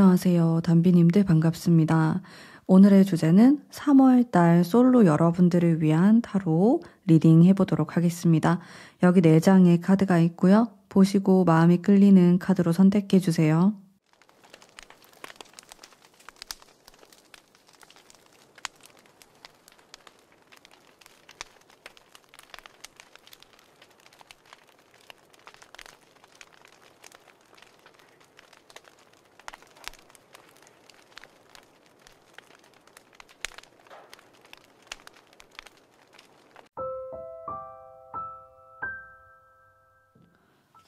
안녕하세요. 담비님들 반갑습니다. 오늘의 주제는 3월달 솔로 여러분들을 위한 타로 리딩 해보도록 하겠습니다. 여기 4장의 카드가 있고요. 보시고 마음이 끌리는 카드로 선택해주세요.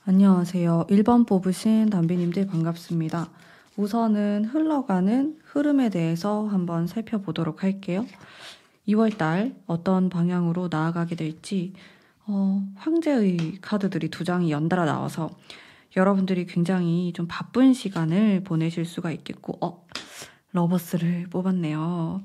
안녕하세요. 1번 뽑으신 담비님들 반갑습니다. 우선은 흘러가는 흐름에 대해서 한번 살펴보도록 할게요. 2월달 어떤 방향으로 나아가게 될지 황제의 카드들이 2장이 연달아 나와서 여러분들이 굉장히 좀 바쁜 시간을 보내실 수가 있겠고 러버스를 뽑았네요.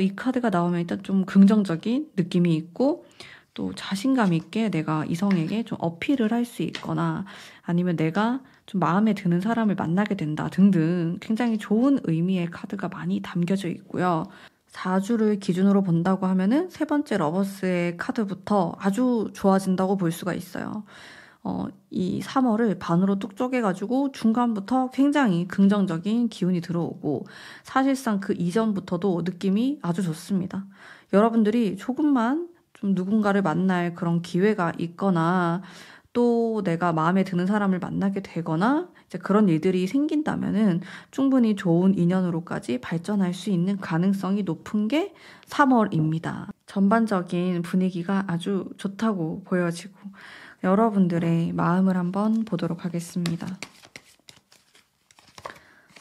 이 카드가 나오면 일단 좀 긍정적인 느낌이 있고 또 자신감 있게 내가 이성에게 좀 어필을 할 수 있거나 아니면 내가 좀 마음에 드는 사람을 만나게 된다 등등 굉장히 좋은 의미의 카드가 많이 담겨져 있고요. 4주를 기준으로 본다고 하면은 3번째 러버스의 카드부터 아주 좋아진다고 볼 수가 있어요. 이 3월을 반으로 뚝 쪼개가지고 중간부터 굉장히 긍정적인 기운이 들어오고 사실상 그 이전부터도 느낌이 아주 좋습니다. 여러분들이 조금만 좀 누군가를 만날 그런 기회가 있거나 또 내가 마음에 드는 사람을 만나게 되거나 이제 그런 일들이 생긴다면은 충분히 좋은 인연으로까지 발전할 수 있는 가능성이 높은 게 3월입니다. 전반적인 분위기가 아주 좋다고 보여지고 여러분들의 마음을 한번 보도록 하겠습니다.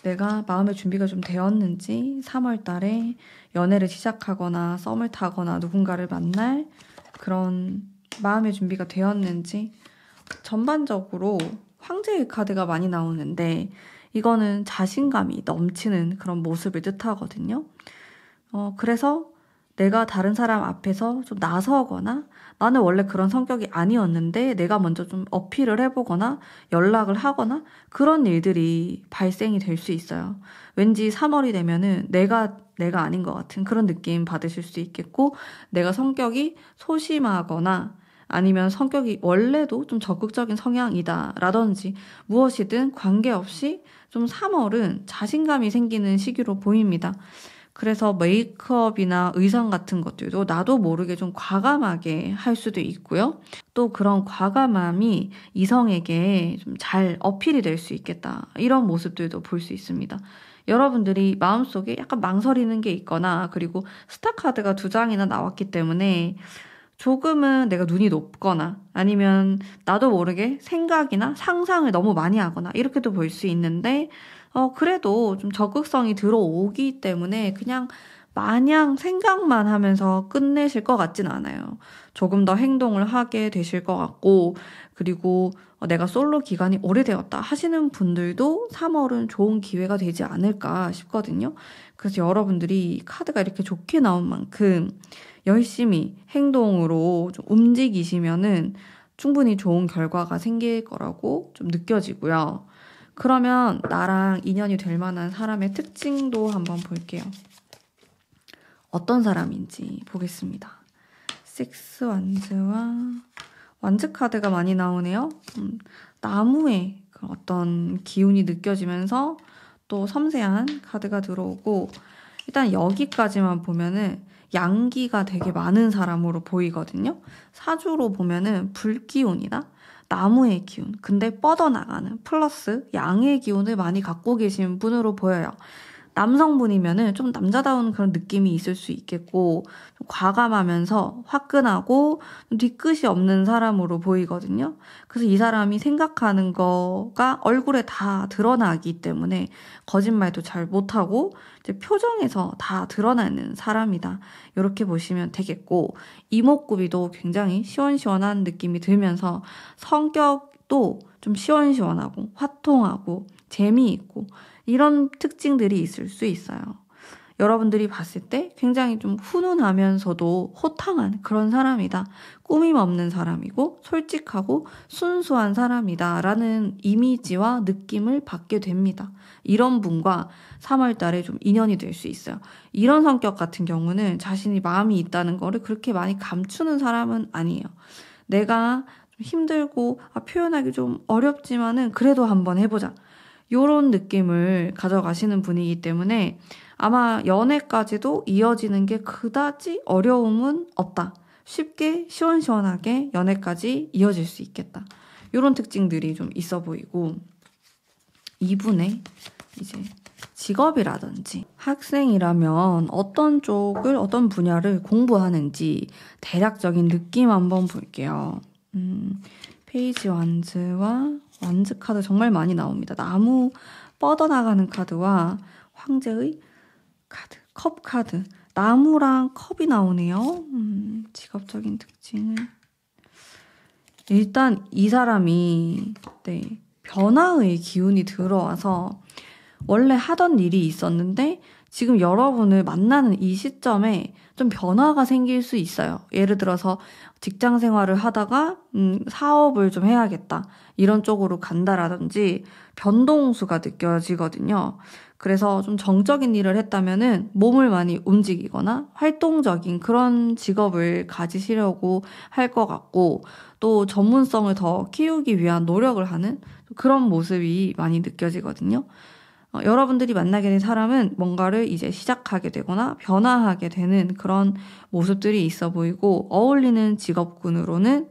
내가 마음의 준비가 좀 되었는지 3월 달에 연애를 시작하거나 썸을 타거나 누군가를 만날 그런 마음의 준비가 되었는지 전반적으로 황제의 카드가 많이 나오는데 이거는 자신감이 넘치는 그런 모습을 뜻하거든요. 그래서 내가 다른 사람 앞에서 좀 나서거나 나는 원래 그런 성격이 아니었는데 내가 먼저 좀 어필을 해보거나 연락을 하거나 그런 일들이 발생이 될 수 있어요. 왠지 3월이 되면은 내가 아닌 것 같은 그런 느낌 받으실 수 있겠고 내가 성격이 소심하거나 아니면 성격이 원래도 좀 적극적인 성향이다 라든지 무엇이든 관계없이 좀 3월은 자신감이 생기는 시기로 보입니다. 그래서 메이크업이나 의상 같은 것들도 나도 모르게 좀 과감하게 할 수도 있고요. 또 그런 과감함이 이성에게 좀 잘 어필이 될 수 있겠다. 이런 모습들도 볼 수 있습니다. 여러분들이 마음속에 약간 망설이는 게 있거나 그리고 스타카드가 2장이나 나왔기 때문에 조금은 내가 눈이 높거나 아니면 나도 모르게 생각이나 상상을 너무 많이 하거나 이렇게도 볼 수 있는데 그래도 좀 적극성이 들어오기 때문에 그냥 마냥 생각만 하면서 끝내실 것 같진 않아요. 조금 더 행동을 하게 되실 것 같고 그리고 내가 솔로 기간이 오래되었다 하시는 분들도 3월은 좋은 기회가 되지 않을까 싶거든요. 그래서 여러분들이 카드가 이렇게 좋게 나온 만큼 열심히 행동으로 좀 움직이시면은 충분히 좋은 결과가 생길 거라고 좀 느껴지고요. 그러면 나랑 인연이 될 만한 사람의 특징도 한번 볼게요. 어떤 사람인지 보겠습니다. 6 완즈와 완즈 카드가 많이 나오네요. 나무의 어떤 기운이 느껴지면서 또 섬세한 카드가 들어오고 일단 여기까지만 보면은 양기가 되게 많은 사람으로 보이거든요. 사주로 보면은 불기운이다. 나무의 기운, 근데 뻗어나가는 플러스 양의 기운을 많이 갖고 계신 분으로 보여요. 남성분이면은 좀 남자다운 그런 느낌이 있을 수 있겠고 좀 과감하면서 화끈하고 좀 뒤끝이 없는 사람으로 보이거든요. 그래서 이 사람이 생각하는 거가 얼굴에 다 드러나기 때문에 거짓말도 잘 못하고 이제 표정에서 다 드러나는 사람이다. 이렇게 보시면 되겠고 이목구비도 굉장히 시원시원한 느낌이 들면서 성격도 좀 시원시원하고 화통하고 재미있고 이런 특징들이 있을 수 있어요. 여러분들이 봤을 때 굉장히 좀 훈훈하면서도 호탕한 그런 사람이다. 꾸밈 없는 사람이고 솔직하고 순수한 사람이다 라는 이미지와 느낌을 받게 됩니다. 이런 분과 3월 달에 좀 인연이 될 수 있어요. 이런 성격 같은 경우는 자신이 마음이 있다는 거를 그렇게 많이 감추는 사람은 아니에요. 내가 좀 힘들고 표현하기 좀 어렵지만은 그래도 한번 해보자. 요런 느낌을 가져가시는 분이기 때문에 아마 연애까지도 이어지는 게 그다지 어려움은 없다. 쉽게 시원시원하게 연애까지 이어질 수 있겠다. 요런 특징들이 좀 있어 보이고, 이분의 이제 직업이라든지 학생이라면 어떤 쪽을 어떤 분야를 공부하는지 대략적인 느낌 한번 볼게요. 페이지 완즈와 완즈 카드 정말 많이 나옵니다. 나무 뻗어나가는 카드와 황제의 카드, 컵 카드, 나무랑 컵이 나오네요. 직업적인 특징은 일단 이 사람이 변화의 기운이 들어와서 원래 하던 일이 있었는데 지금 여러분을 만나는 이 시점에 좀 변화가 생길 수 있어요. 예를 들어서 직장 생활을 하다가 사업을 좀 해야겠다. 이런 쪽으로 간다라든지 변동수가 느껴지거든요. 그래서 좀 정적인 일을 했다면은 몸을 많이 움직이거나 활동적인 그런 직업을 가지시려고 할 것 같고, 또 전문성을 더 키우기 위한 노력을 하는 그런 모습이 많이 느껴지거든요. 여러분들이 만나게 된 사람은 뭔가를 이제 시작하게 되거나 변화하게 되는 그런 모습들이 있어 보이고, 어울리는 직업군으로는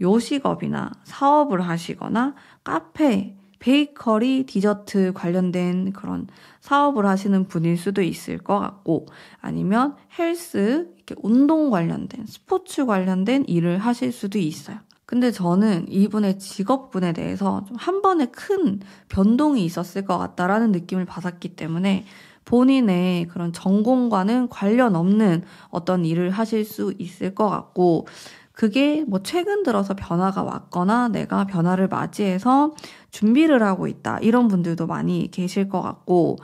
요식업이나 사업을 하시거나 카페, 베이커리, 디저트 관련된 그런 사업을 하시는 분일 수도 있을 것 같고, 아니면 헬스, 이렇게 운동 관련된, 스포츠 관련된 일을 하실 수도 있어요. 근데 저는 이분의 직업군에 대해서 좀 한 번에 큰 변동이 있었을 것 같다라는 느낌을 받았기 때문에 본인의 그런 전공과는 관련 없는 어떤 일을 하실 수 있을 것 같고, 그게 뭐 최근 들어서 변화가 왔거나 내가 변화를 맞이해서 준비를 하고 있다, 이런 분들도 많이 계실 것 같고,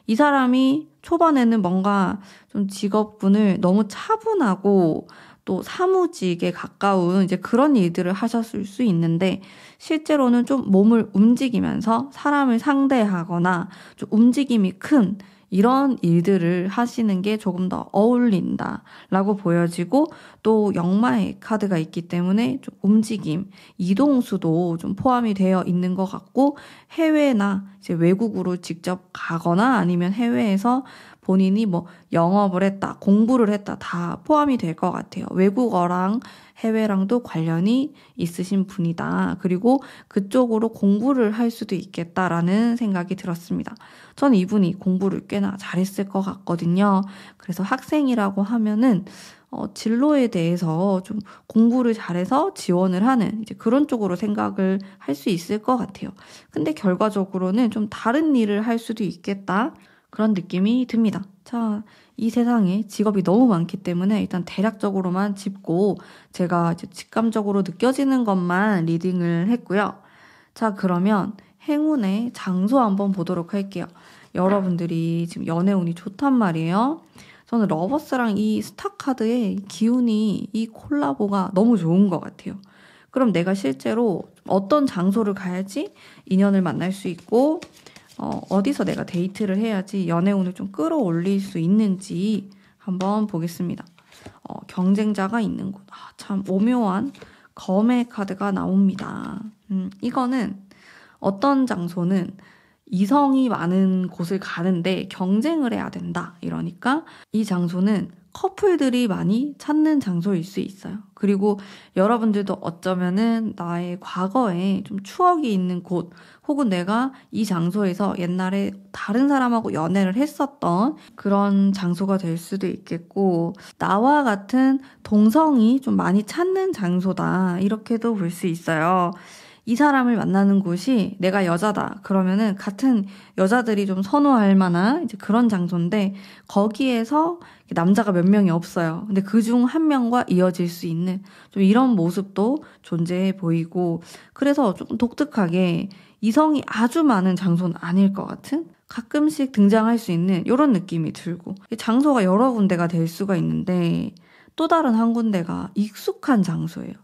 이 사람이 초반에는 뭔가 좀 직업군을 너무 차분하고 또 사무직에 가까운 이제 그런 일들을 하셨을 수 있는데, 실제로는 좀 몸을 움직이면서 사람을 상대하거나 좀 움직임이 큰 이런 일들을 하시는 게 조금 더 어울린다라고 보여지고, 또 역마의 카드가 있기 때문에 좀 움직임, 이동수도 좀 포함이 되어 있는 것 같고, 해외나 이제 외국으로 직접 가거나 아니면 해외에서 본인이 뭐 영업을 했다, 공부를 했다, 다 포함이 될 것 같아요. 외국어랑 해외랑도 관련이 있으신 분이다. 그리고 그쪽으로 공부를 할 수도 있겠다라는 생각이 들었습니다. 저는 이분이 공부를 꽤나 잘했을 것 같거든요. 그래서 학생이라고 하면은 진로에 대해서 좀 공부를 잘해서 지원을 하는 이제 그런 쪽으로 생각을 할 수 있을 것 같아요. 근데 결과적으로는 좀 다른 일을 할 수도 있겠다, 그런 느낌이 듭니다. 자, 이 세상에 직업이 너무 많기 때문에 일단 대략적으로만 짚고 제가 이제 직감적으로 느껴지는 것만 리딩을 했고요. 자, 그러면 행운의 장소 한번 보도록 할게요. 여러분들이 지금 연애운이 좋단 말이에요. 저는 러버스랑 이 스타카드의 기운이, 이 콜라보가 너무 좋은 것 같아요. 그럼 내가 실제로 어떤 장소를 가야지 인연을 만날 수 있고, 어디서 내가 데이트를 해야지 연애운을 좀 끌어올릴 수 있는지 한번 보겠습니다. 경쟁자가 있는 곳. 참 오묘한 검의 카드가 나옵니다. 이거는 어떤 장소는 이성이 많은 곳을 가는데 경쟁을 해야 된다, 이러니까 이 장소는 커플들이 많이 찾는 장소일 수 있어요. 그리고 여러분들도 어쩌면은 나의 과거에 좀 추억이 있는 곳, 혹은 내가 이 장소에서 옛날에 다른 사람하고 연애를 했었던 그런 장소가 될 수도 있겠고, 나와 같은 동성이 좀 많이 찾는 장소다, 이렇게도 볼 수 있어요. 이 사람을 만나는 곳이 내가 여자다 그러면은 같은 여자들이 좀 선호할 만한 이제 그런 장소인데 거기에서 남자가 몇 명이 없어요. 근데 그중 한 명과 이어질 수 있는 좀 이런 모습도 존재해 보이고 그래서 조금 독특하게 이성이 아주 많은 장소는 아닐 것 같은 가끔씩 등장할 수 있는 이런 느낌이 들고 장소가 여러 군데가 될 수가 있는데 또 다른 한 군데가 익숙한 장소예요.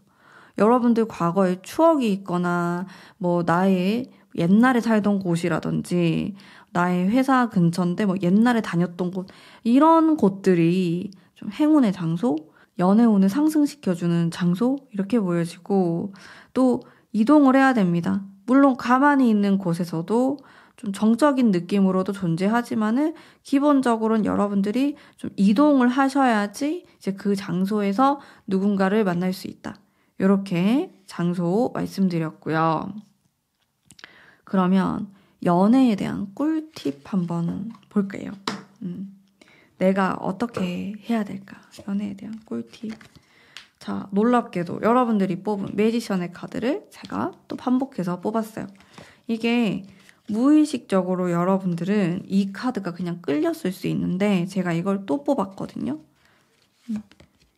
여러분들 과거에 추억이 있거나 뭐 나의 옛날에 살던 곳이라든지 나의 회사 근처인데 뭐 옛날에 다녔던 곳 이런 곳들이 좀 행운의 장소, 연애운을 상승시켜주는 장소 이렇게 보여지고 또 이동을 해야 됩니다. 물론 가만히 있는 곳에서도 좀 정적인 느낌으로도 존재하지만은 기본적으로는 여러분들이 좀 이동을 하셔야지 이제 그 장소에서 누군가를 만날 수 있다. 이렇게 장소 말씀드렸고요. 그러면 연애에 대한 꿀팁 한번 볼게요. 내가 어떻게 해야 될까? 연애에 대한 꿀팁. 자, 놀랍게도 여러분들이 뽑은 매지션의 카드를 제가 또 반복해서 뽑았어요. 이게 무의식적으로 여러분들은 이 카드가 그냥 끌렸을 수 있는데 제가 이걸 또 뽑았거든요.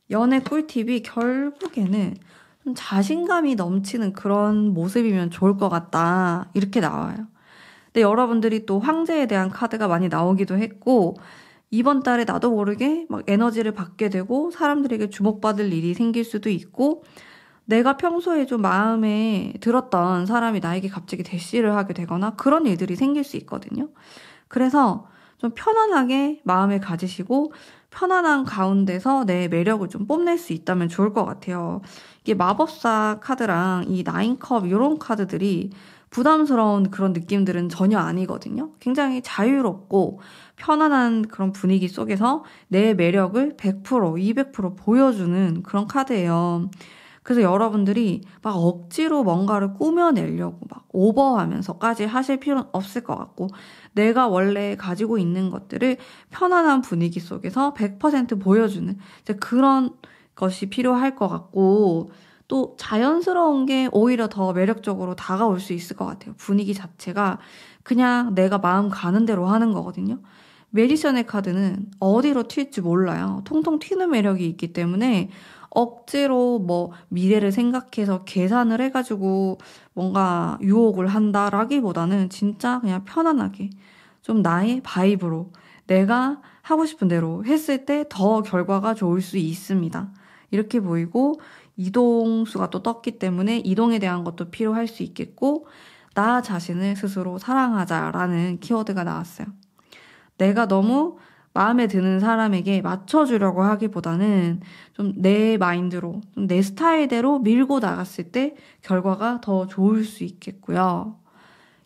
연애 꿀팁이 결국에는 좀 자신감이 넘치는 그런 모습이면 좋을 것 같다. 이렇게 나와요. 근데 여러분들이 또 황제에 대한 카드가 많이 나오기도 했고 이번 달에 나도 모르게 막 에너지를 받게 되고 사람들에게 주목받을 일이 생길 수도 있고 내가 평소에 좀 마음에 들었던 사람이 나에게 갑자기 대시를 하게 되거나 그런 일들이 생길 수 있거든요. 그래서 좀 편안하게 마음을 가지시고 편안한 가운데서 내 매력을 좀 뽐낼 수 있다면 좋을 것 같아요. 이게 마법사 카드랑 이 나인컵 이런 카드들이 부담스러운 그런 느낌들은 전혀 아니거든요. 굉장히 자유롭고 편안한 그런 분위기 속에서 내 매력을 100%, 200% 보여주는 그런 카드예요. 그래서 여러분들이 막 억지로 뭔가를 꾸며내려고 막 오버하면서까지 하실 필요는 없을 것 같고 내가 원래 가지고 있는 것들을 편안한 분위기 속에서 100% 보여주는 이제 그런 것이 필요할 것 같고 또 자연스러운 게 오히려 더 매력적으로 다가올 수 있을 것 같아요. 분위기 자체가 그냥 내가 마음 가는 대로 하는 거거든요. 매지션의 카드는 어디로 튈지 몰라요. 통통 튀는 매력이 있기 때문에 억지로 뭐 미래를 생각해서 계산을 해가지고 뭔가 유혹을 한다라기보다는 진짜 그냥 편안하게 좀 나의 바이브로 내가 하고 싶은 대로 했을 때 더 결과가 좋을 수 있습니다. 이렇게 보이고 이동수가 또 떴기 때문에 이동에 대한 것도 필요할 수 있겠고 나 자신을 스스로 사랑하자라는 키워드가 나왔어요. 내가 너무 마음에 드는 사람에게 맞춰주려고 하기보다는 좀 내 마인드로, 좀 내 스타일대로 밀고 나갔을 때 결과가 더 좋을 수 있겠고요.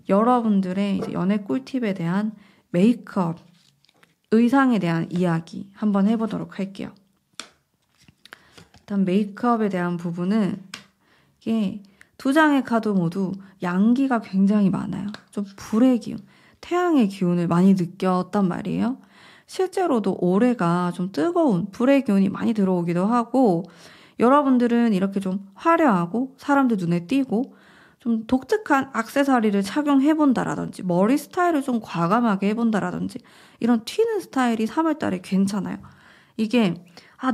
여러분들의 이제 연애 꿀팁에 대한 메이크업, 의상에 대한 이야기 한번 해보도록 할게요. 일단 메이크업에 대한 부분은 이게 두 장의 카드 모두 양기가 굉장히 많아요. 좀 불의 기운, 태양의 기운을 많이 느꼈단 말이에요. 실제로도 올해가 좀 뜨거운 불의 기운이 많이 들어오기도 하고 여러분들은 이렇게 좀 화려하고 사람들 눈에 띄고 좀 독특한 액세서리를 착용해본다라든지 머리 스타일을 좀 과감하게 해본다라든지 이런 튀는 스타일이 3월달에 괜찮아요. 이게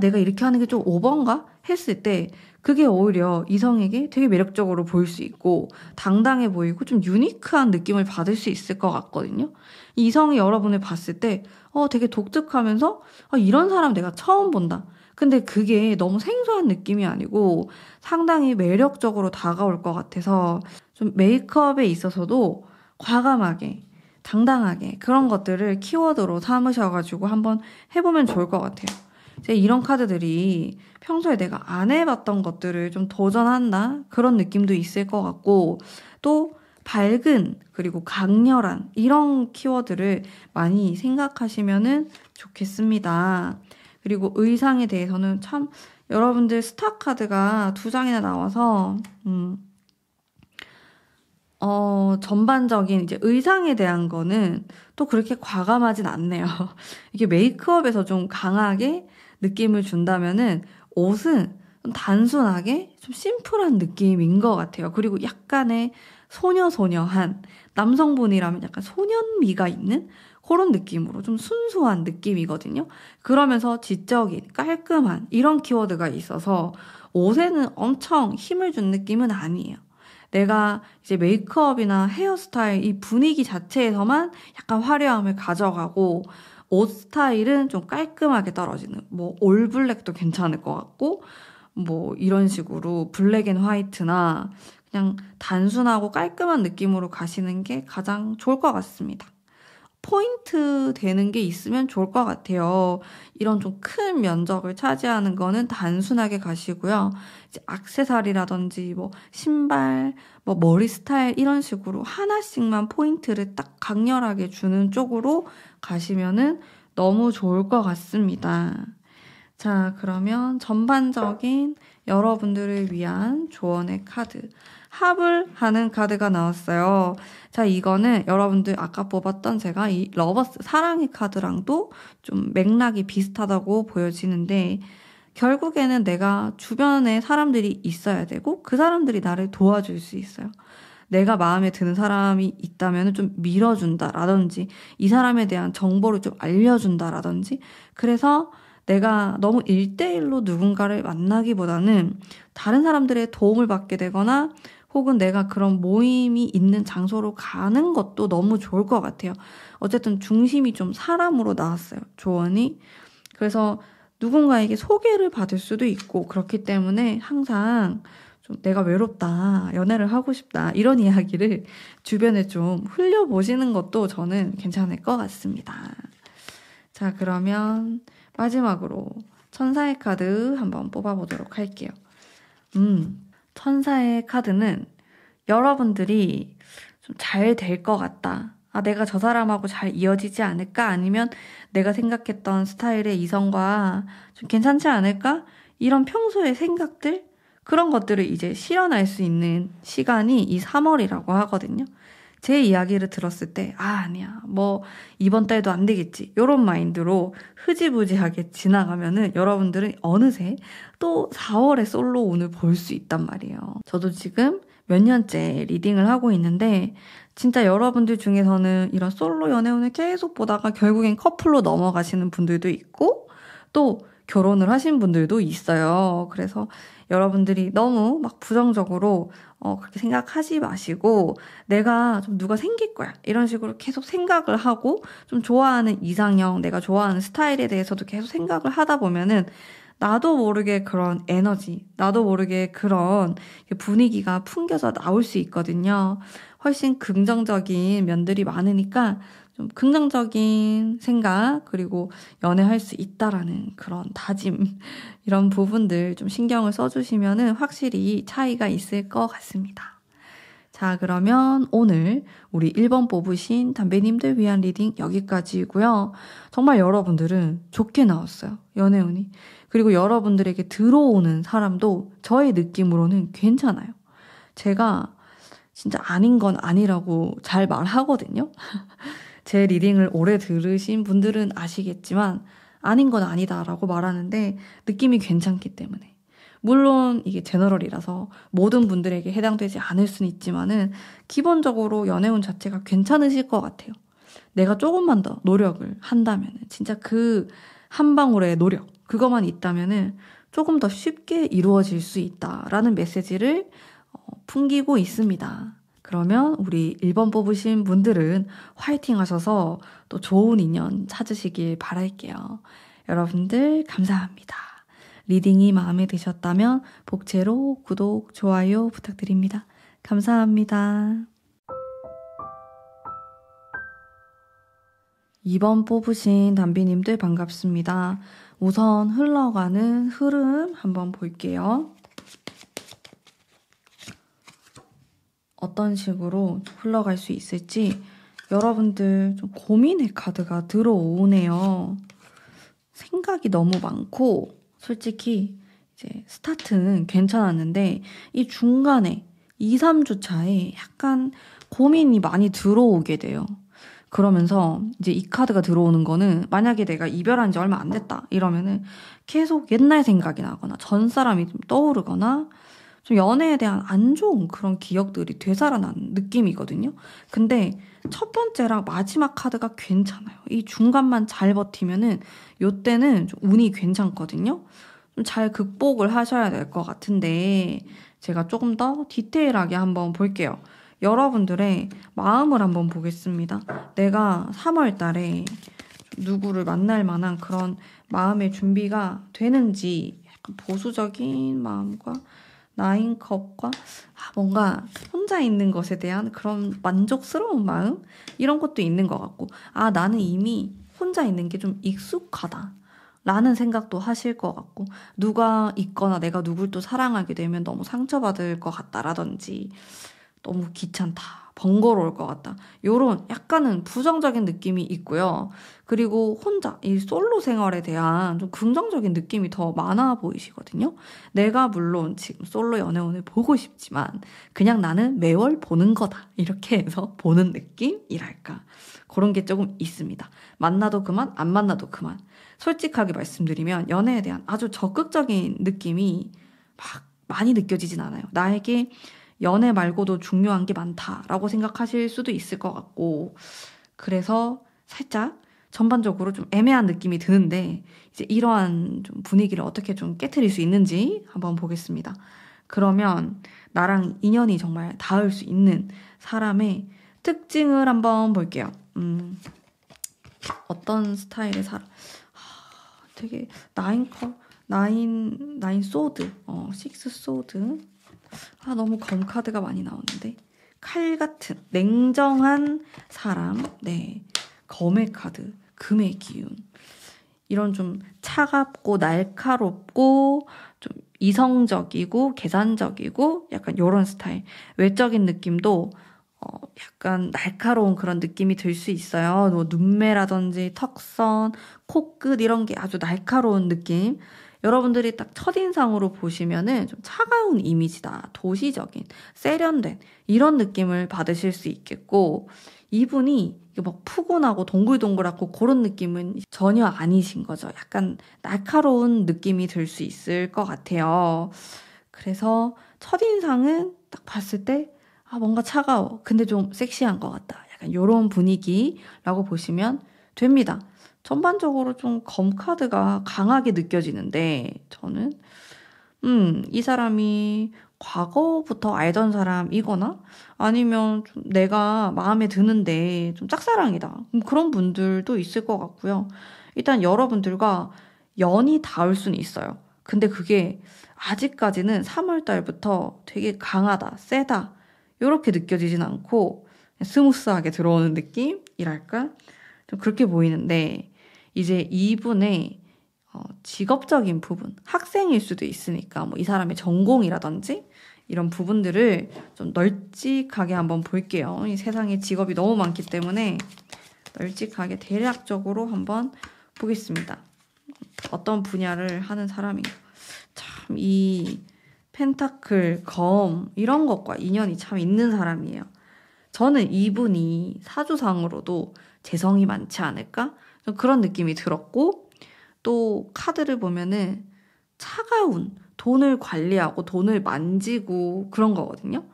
내가 이렇게 하는 게 좀 오버인가? 했을 때 그게 오히려 이성에게 되게 매력적으로 보일 수 있고 당당해 보이고 좀 유니크한 느낌을 받을 수 있을 것 같거든요. 이성이 여러분을 봤을 때 되게 독특하면서 이런 사람 내가 처음 본다. 근데 그게 너무 생소한 느낌이 아니고 상당히 매력적으로 다가올 것 같아서 좀 메이크업에 있어서도 과감하게 당당하게 그런 것들을 키워드로 삼으셔가지고 한번 해보면 좋을 것 같아요. 이제 이런 카드들이 평소에 내가 안 해봤던 것들을 좀 도전한다 그런 느낌도 있을 것 같고 또 밝은 그리고 강렬한 이런 키워드를 많이 생각하시면은 좋겠습니다. 그리고 의상에 대해서는 참 여러분들 스타 카드가 2장이나 나와서 전반적인 이제 의상에 대한 거는 또 그렇게 과감하진 않네요. 이게 메이크업에서 좀 강하게 느낌을 준다면은 옷은 좀 단순하게 좀 심플한 느낌인 것 같아요. 그리고 약간의 소녀소녀한, 남성분이라면 약간 소년미가 있는 그런 느낌으로 좀 순수한 느낌이거든요. 그러면서 지적인, 깔끔한 이런 키워드가 있어서 옷에는 엄청 힘을 준 느낌은 아니에요. 내가 이제 메이크업이나 헤어스타일 이 분위기 자체에서만 약간 화려함을 가져가고 옷 스타일은 좀 깔끔하게 떨어지는, 뭐 올블랙도 괜찮을 것 같고 뭐 이런 식으로 블랙 앤 화이트나 그냥 단순하고 깔끔한 느낌으로 가시는 게 가장 좋을 것 같습니다. 포인트 되는 게 있으면 좋을 것 같아요. 이런 좀 큰 면적을 차지하는 거는 단순하게 가시고요. 이제 액세서리라든지 뭐 신발, 뭐 머리 스타일 이런 식으로 하나씩만 포인트를 딱 강렬하게 주는 쪽으로 가시면은 너무 좋을 것 같습니다. 자, 그러면 전반적인 여러분들을 위한 조언의 카드. 합을 하는 카드가 나왔어요. 자, 이거는 여러분들 아까 뽑았던 제가 이 러버스 사랑의 카드랑도 좀 맥락이 비슷하다고 보여지는데, 결국에는 내가 주변에 사람들이 있어야 되고 그 사람들이 나를 도와줄 수 있어요. 내가 마음에 드는 사람이 있다면 좀 밀어준다라든지 이 사람에 대한 정보를 좀 알려준다라든지, 그래서 내가 너무 1대1로 누군가를 만나기보다는 다른 사람들의 도움을 받게 되거나 혹은 내가 그런 모임이 있는 장소로 가는 것도 너무 좋을 것 같아요. 어쨌든 중심이 좀 사람으로 나왔어요, 조언이. 그래서 누군가에게 소개를 받을 수도 있고, 그렇기 때문에 항상 좀 내가 외롭다, 연애를 하고 싶다 이런 이야기를 주변에 좀 흘려보시는 것도 저는 괜찮을 것 같습니다. 자, 그러면 마지막으로 천사의 카드 한번 뽑아보도록 할게요. 천사의 카드는 여러분들이 좀 잘 될 것 같다. 아, 내가 저 사람하고 잘 이어지지 않을까? 아니면 내가 생각했던 스타일의 이성과 좀 괜찮지 않을까? 이런 평소의 생각들? 그런 것들을 이제 실현할 수 있는 시간이 이 3월이라고 하거든요. 제 이야기를 들었을 때, 아니야, 뭐 이번 달도 안 되겠지, 이런 마인드로 흐지부지하게 지나가면은 여러분들은 어느새 또 4월에 솔로운을 볼 수 있단 말이에요. 저도 지금 몇 년째 리딩을 하고 있는데 진짜 여러분들 중에서는 이런 솔로 연애운을 계속 보다가 결국엔 커플로 넘어가시는 분들도 있고 또 결혼을 하신 분들도 있어요. 그래서 여러분들이 너무 막 부정적으로 그렇게 생각하지 마시고, 내가 좀 누가 생길 거야 이런 식으로 계속 생각을 하고 좀 좋아하는 이상형, 내가 좋아하는 스타일에 대해서도 계속 생각을 하다 보면은 나도 모르게 그런 에너지, 나도 모르게 그런 분위기가 풍겨져 나올 수 있거든요. 훨씬 긍정적인 면들이 많으니까 좀 긍정적인 생각, 그리고 연애할 수 있다라는 그런 다짐, 이런 부분들 좀 신경을 써주시면은 확실히 차이가 있을 것 같습니다. 자, 그러면 오늘 우리 1번 뽑으신 담배님들 위한 리딩 여기까지고요. 정말 여러분들은 좋게 나왔어요, 연애운이. 그리고 여러분들에게 들어오는 사람도 저의 느낌으로는 괜찮아요. 제가 진짜 아닌 건 아니라고 잘 말하거든요. 제 리딩을 오래 들으신 분들은 아시겠지만 아닌 건 아니다라고 말하는데 느낌이 괜찮기 때문에. 물론 이게 제너럴이라서 모든 분들에게 해당되지 않을 수는 있지만은 기본적으로 연애운 자체가 괜찮으실 것 같아요. 내가 조금만 더 노력을 한다면은, 진짜 그 한 방울의 노력, 그것만 있다면은 조금 더 쉽게 이루어질 수 있다라는 메시지를 풍기고 있습니다. 그러면 우리 1번 뽑으신 분들은 화이팅 하셔서 또 좋은 인연 찾으시길 바랄게요. 여러분들 감사합니다. 리딩이 마음에 드셨다면 복채로 구독, 좋아요 부탁드립니다. 감사합니다. 2번 뽑으신 담비님들 반갑습니다. 우선 흘러가는 흐름 한번 볼게요. 어떤 식으로 흘러갈 수 있을지 여러분들 좀 고민의 카드가 들어오네요. 생각이 너무 많고, 솔직히 이제 스타트는 괜찮았는데 이 중간에 2, 3주 차에 약간 고민이 많이 들어오게 돼요. 그러면서 이제 이 카드가 들어오는 거는 만약에 내가 이별한 지 얼마 안 됐다 이러면은 계속 옛날 생각이 나거나 전 사람이 좀 떠오르거나 좀 연애에 대한 안 좋은 그런 기억들이 되살아나는 느낌이거든요. 근데 첫 번째랑 마지막 카드가 괜찮아요. 이 중간만 잘 버티면은 요때는 좀 운이 괜찮거든요. 좀 잘 극복을 하셔야 될 것 같은데 제가 조금 더 디테일하게 한번 볼게요. 여러분들의 마음을 한번 보겠습니다. 내가 3월 달에 누구를 만날 만한 그런 마음의 준비가 되는지 약간 보수적인 마음과 나인컵과 뭔가 혼자 있는 것에 대한 그런 만족스러운 마음? 이런 것도 있는 것 같고 나는 이미 혼자 있는 게 좀 익숙하다 라는 생각도 하실 것 같고 누가 있거나 내가 누굴 또 사랑하게 되면 너무 상처받을 것 같다라든지 너무 귀찮다, 번거로울 것 같다 요런 약간은 부정적인 느낌이 있고요. 그리고 혼자 이 솔로 생활에 대한 좀 긍정적인 느낌이 더 많아 보이시거든요. 내가 물론 지금 솔로 연애운을 보고 싶지만 그냥 나는 매월 보는 거다 이렇게 해서 보는 느낌이랄까 그런 게 조금 있습니다. 만나도 그만 안 만나도 그만. 솔직하게 말씀드리면 연애에 대한 아주 적극적인 느낌이 막 많이 느껴지진 않아요. 나에게 연애 말고도 중요한 게 많다라고 생각하실 수도 있을 것 같고 그래서 살짝 전반적으로 좀 애매한 느낌이 드는데 이제 이러한 좀 분위기를 어떻게 좀 깨트릴 수 있는지 한번 보겠습니다. 그러면 나랑 인연이 정말 닿을 수 있는 사람의 특징을 한번 볼게요. 어떤 스타일의 사람? 되게 나인 소드, 식스 소드. 너무 검 카드가 많이 나오는데 칼 같은 냉정한 사람, 네, 검의 카드, 금의 기운. 이런 좀 차갑고 날카롭고 좀 이성적이고 계산적이고 약간 이런 스타일. 외적인 느낌도 약간 날카로운 그런 느낌이 들 수 있어요. 뭐 눈매라든지 턱선, 코끝 이런 게 아주 날카로운 느낌. 여러분들이 딱 첫인상으로 보시면은 좀 차가운 이미지다. 도시적인, 세련된 이런 느낌을 받으실 수 있겠고 이분이 막 푸근하고 동글동글하고 그런 느낌은 전혀 아니신 거죠. 약간 날카로운 느낌이 들 수 있을 것 같아요. 그래서 첫인상은 딱 봤을 때 뭔가 차가워. 근데 좀 섹시한 것 같다. 약간 이런 분위기라고 보시면 됩니다. 전반적으로 좀 검카드가 강하게 느껴지는데 저는 이 사람이 과거부터 알던 사람이거나 아니면 좀 내가 마음에 드는데 좀 짝사랑이다. 그런 분들도 있을 것 같고요. 일단 여러분들과 연이 닿을 수는 있어요. 근데 그게 아직까지는 3월 달부터 되게 강하다, 세다 이렇게 느껴지진 않고 스무스하게 들어오는 느낌이랄까? 좀 그렇게 보이는데 이제 이분의 직업적인 부분, 학생일 수도 있으니까 뭐 이 사람의 전공이라든지 이런 부분들을 좀 널찍하게 한번 볼게요. 이 세상에 직업이 너무 많기 때문에 널찍하게 대략적으로 한번 보겠습니다. 어떤 분야를 하는 사람인가. 참 이 펜타클, 검 이런 것과 인연이 참 있는 사람이에요. 저는 이분이 사주상으로도 재성이 많지 않을까? 좀 그런 느낌이 들었고 또 카드를 보면은 차가운 돈을 관리하고 돈을 만지고 그런 거거든요.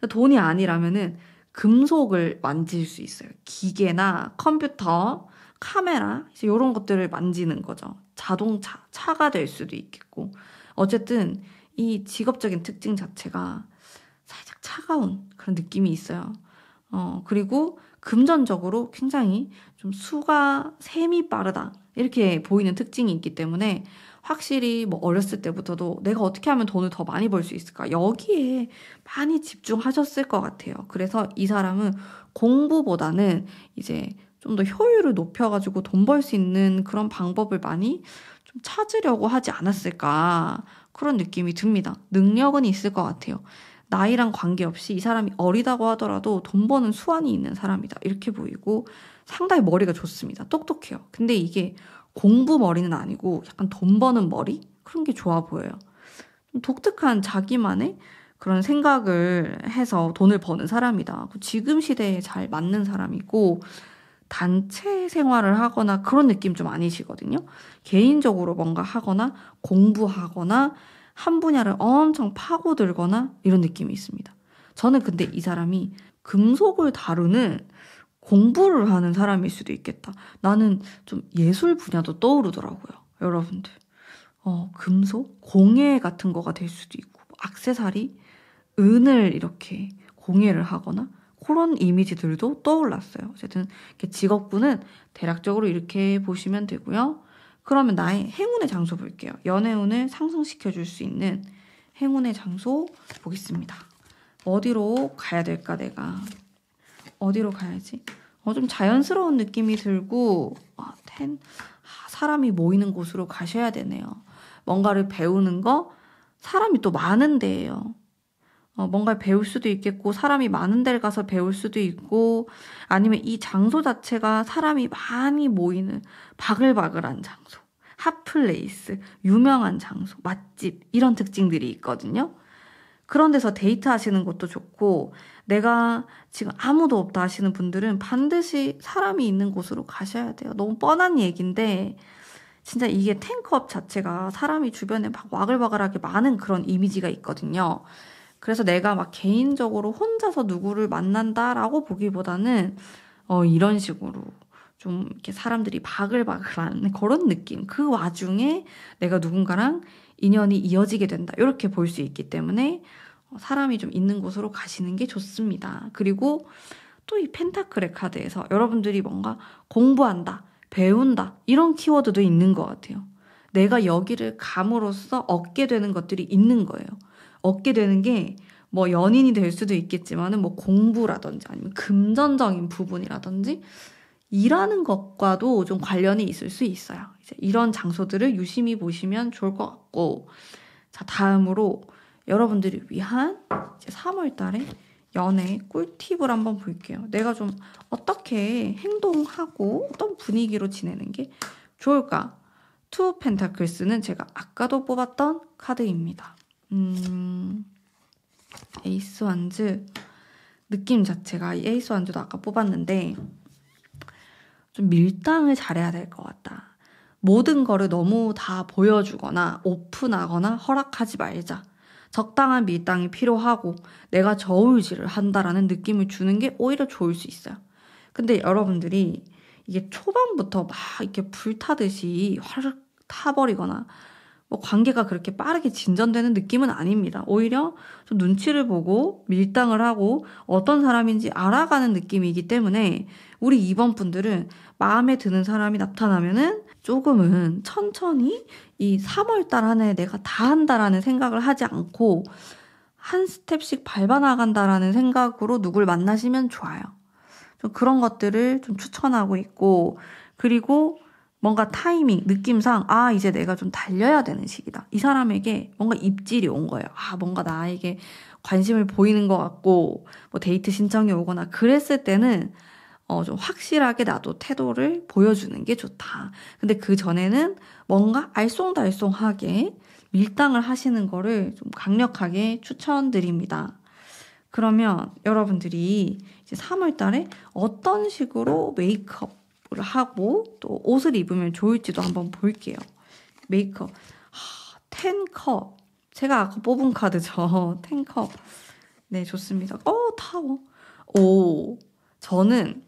돈이 아니라면은 금속을 만질 수 있어요. 기계나 컴퓨터, 카메라 이런 것들을 만지는 거죠. 자동차, 차가 될 수도 있겠고 어쨌든 이 직업적인 특징 자체가 살짝 차가운 그런 느낌이 있어요. 그리고 금전적으로 굉장히 좀 수가 셈이 빠르다. 이렇게 보이는 특징이 있기 때문에 확실히 뭐 어렸을 때부터도 내가 어떻게 하면 돈을 더 많이 벌 수 있을까? 여기에 많이 집중하셨을 것 같아요. 그래서 이 사람은 공부보다는 이제 좀 더 효율을 높여가지고 돈 벌 수 있는 그런 방법을 많이 좀 찾으려고 하지 않았을까? 그런 느낌이 듭니다. 능력은 있을 것 같아요. 나이랑 관계없이 이 사람이 어리다고 하더라도 돈 버는 수완이 있는 사람이다. 이렇게 보이고 상당히 머리가 좋습니다. 똑똑해요. 근데 이게 공부 머리는 아니고 약간 돈 버는 머리? 그런 게 좋아 보여요. 좀 독특한 자기만의 그런 생각을 해서 돈을 버는 사람이다. 지금 시대에 잘 맞는 사람이고 단체 생활을 하거나 그런 느낌 좀 아니시거든요. 개인적으로 뭔가 하거나 공부하거나 한 분야를 엄청 파고들거나 이런 느낌이 있습니다. 저는 근데 이 사람이 금속을 다루는 공부를 하는 사람일 수도 있겠다. 나는 좀 예술 분야도 떠오르더라고요. 여러분들. 금속? 공예 같은 거가 될 수도 있고, 액세서리? 은을 이렇게 공예를 하거나 그런 이미지들도 떠올랐어요. 어쨌든 직업군은 대략적으로 이렇게 보시면 되고요. 그러면 나의 행운의 장소 볼게요. 연애운을 상승시켜줄 수 있는 행운의 장소 보겠습니다. 어디로 가야 될까, 내가? 어디로 가야지? 좀 자연스러운 느낌이 들고, 사람이 모이는 곳으로 가셔야 되네요. 뭔가를 배우는 거, 사람이 또 많은 데예요. 뭔가를 배울 수도 있겠고, 사람이 많은 데를 가서 배울 수도 있고, 아니면 이 장소 자체가 사람이 많이 모이는 바글바글한 장소, 핫플레이스, 유명한 장소, 맛집, 이런 특징들이 있거든요. 그런 데서 데이트 하시는 것도 좋고, 내가 지금 아무도 없다 하시는 분들은 반드시 사람이 있는 곳으로 가셔야 돼요. 너무 뻔한 얘기인데 진짜 이게 탱크업 자체가 사람이 주변에 막 와글와글하게 많은 그런 이미지가 있거든요. 그래서 내가 막 개인적으로 혼자서 누구를 만난다라고 보기보다는 이런 식으로 좀 이렇게 사람들이 바글바글한 그런 느낌. 그 와중에 내가 누군가랑 인연이 이어지게 된다. 이렇게 볼 수 있기 때문에 사람이 좀 있는 곳으로 가시는 게 좋습니다. 그리고 또 이 펜타클의 카드에서 여러분들이 뭔가 공부한다, 배운다 이런 키워드도 있는 것 같아요. 내가 여기를 감으로써 얻게 되는 것들이 있는 거예요. 얻게 되는 게 뭐 연인이 될 수도 있겠지만은 뭐 공부라든지 아니면 금전적인 부분이라든지 일하는 것과도 좀 관련이 있을 수 있어요. 이제 이런 장소들을 유심히 보시면 좋을 것 같고, 자, 다음으로 여러분들이 위한 이제 3월 달에 연애 꿀팁을 한번 볼게요. 내가 좀 어떻게 행동하고 어떤 분위기로 지내는 게 좋을까? 투 펜타클스는 제가 아까도 뽑았던 카드입니다. 에이스 완즈 느낌 자체가 이 에이스 완즈도 아까 뽑았는데 좀 밀당을 잘해야 될 것 같다. 모든 거를 너무 다 보여주거나 오픈하거나 허락하지 말자. 적당한 밀당이 필요하고 내가 저울질을 한다라는 느낌을 주는 게 오히려 좋을 수 있어요. 근데 여러분들이 이게 초반부터 막 이렇게 불타듯이 화르륵 타버리거나 뭐 관계가 그렇게 빠르게 진전되는 느낌은 아닙니다. 오히려 좀 눈치를 보고 밀당을 하고 어떤 사람인지 알아가는 느낌이기 때문에 우리 2번 분들은 마음에 드는 사람이 나타나면은 조금은 천천히 이 3월 달 안에 내가 다 한다라는 생각을 하지 않고 한 스텝씩 밟아나간다라는 생각으로 누굴 만나시면 좋아요. 좀 그런 것들을 좀 추천하고 있고, 그리고 뭔가 타이밍, 느낌상 이제 내가 좀 달려야 되는 시기다. 이 사람에게 뭔가 입질이 온 거예요. 뭔가 나에게 관심을 보이는 것 같고 뭐 데이트 신청이 오거나 그랬을 때는 좀 확실하게 나도 태도를 보여주는 게 좋다. 근데 그 전에는 뭔가 알쏭달쏭하게 밀당을 하시는 거를 좀 강력하게 추천드립니다. 그러면 여러분들이 이제 3월 달에 어떤 식으로 메이크업을 하고 또 옷을 입으면 좋을지도 한번 볼게요. 메이크업. 10컵. 제가 아까 뽑은 카드죠. 10컵. 네, 좋습니다. 타워. 저는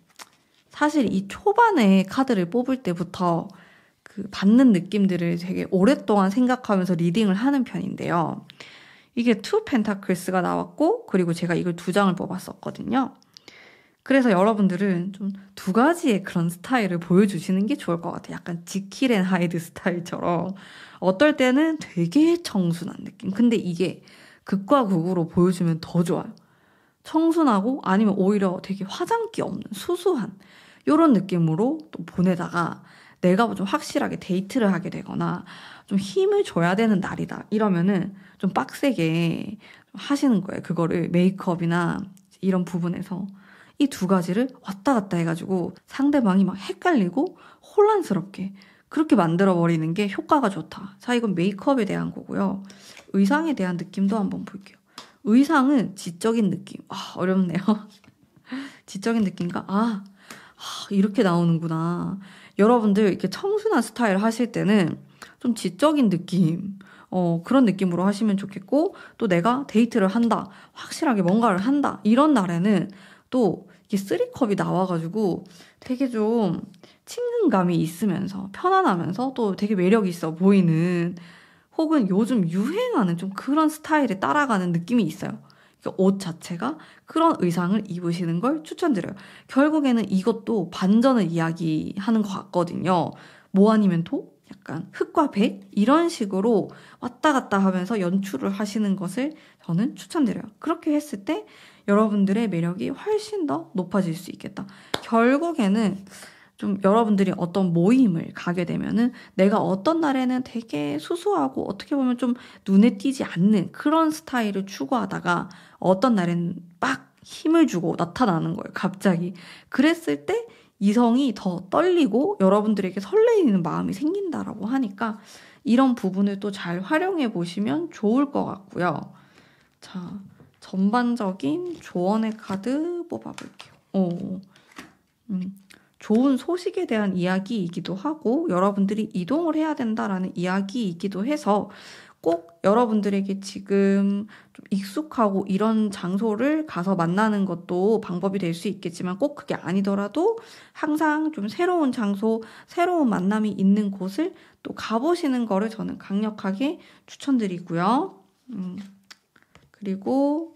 사실 이 초반에 카드를 뽑을 때부터 그 받는 느낌들을 되게 오랫동안 생각하면서 리딩을 하는 편인데요. 이게 투 펜타클스가 나왔고, 그리고 제가 이걸 2장을 뽑았었거든요. 그래서 여러분들은 좀 2가지의 그런 스타일을 보여주시는 게 좋을 것 같아요. 약간 지킬 앤 하이드 스타일처럼. 어떨 때는 되게 청순한 느낌. 근데 이게 극과 극으로 보여주면 더 좋아요. 청순하고 아니면 오히려 되게 화장기 없는 수수한 이런 느낌으로 또 보내다가 내가 좀 확실하게 데이트를 하게 되거나 좀 힘을 줘야 되는 날이다 이러면은 좀 빡세게 하시는 거예요. 그거를 메이크업이나 이런 부분에서 이 2가지를 왔다 갔다 해가지고 상대방이 막 헷갈리고 혼란스럽게 그렇게 만들어버리는 게 효과가 좋다. 자, 이건 메이크업에 대한 거고요. 의상에 대한 느낌도 한번 볼게요. 의상은 지적인 느낌. 어렵네요. 지적인 느낌과 이렇게 나오는구나. 여러분들 이렇게 청순한 스타일 하실 때는 좀 지적인 느낌, 그런 느낌으로 하시면 좋겠고, 또 내가 데이트를 한다, 확실하게 뭔가를 한다, 이런 날에는 또 이게 3컵이 나와가지고 되게 좀 친근감이 있으면서 편안하면서 또 되게 매력 있어 보이는, 혹은 요즘 유행하는 좀 그런 스타일에 따라가는 느낌이 있어요. 그러니까 옷 자체가 그런 의상을 입으시는 걸 추천드려요. 결국에는 이것도 반전을 이야기하는 것 같거든요. 뭐 아니면 도? 약간 흑과 백? 이런 식으로 왔다 갔다 하면서 연출을 하시는 것을 저는 추천드려요. 그렇게 했을 때 여러분들의 매력이 훨씬 더 높아질 수 있겠다. 결국에는 좀 여러분들이 어떤 모임을 가게 되면은 내가 어떤 날에는 되게 수수하고 어떻게 보면 좀 눈에 띄지 않는 그런 스타일을 추구하다가 어떤 날에는 빡 힘을 주고 나타나는 거예요, 갑자기. 그랬을 때 이성이 더 떨리고 여러분들에게 설레이는 마음이 생긴다라고 하니까 이런 부분을 또 잘 활용해 보시면 좋을 것 같고요. 자, 전반적인 조언의 카드 뽑아볼게요. 좋은 소식에 대한 이야기이기도 하고 여러분들이 이동을 해야 된다라는 이야기이기도 해서 꼭 여러분들에게 지금 좀 익숙하고 이런 장소를 가서 만나는 것도 방법이 될 수 있겠지만 꼭 그게 아니더라도 항상 좀 새로운 장소, 새로운 만남이 있는 곳을 또 가보시는 거를 저는 강력하게 추천드리고요. 그리고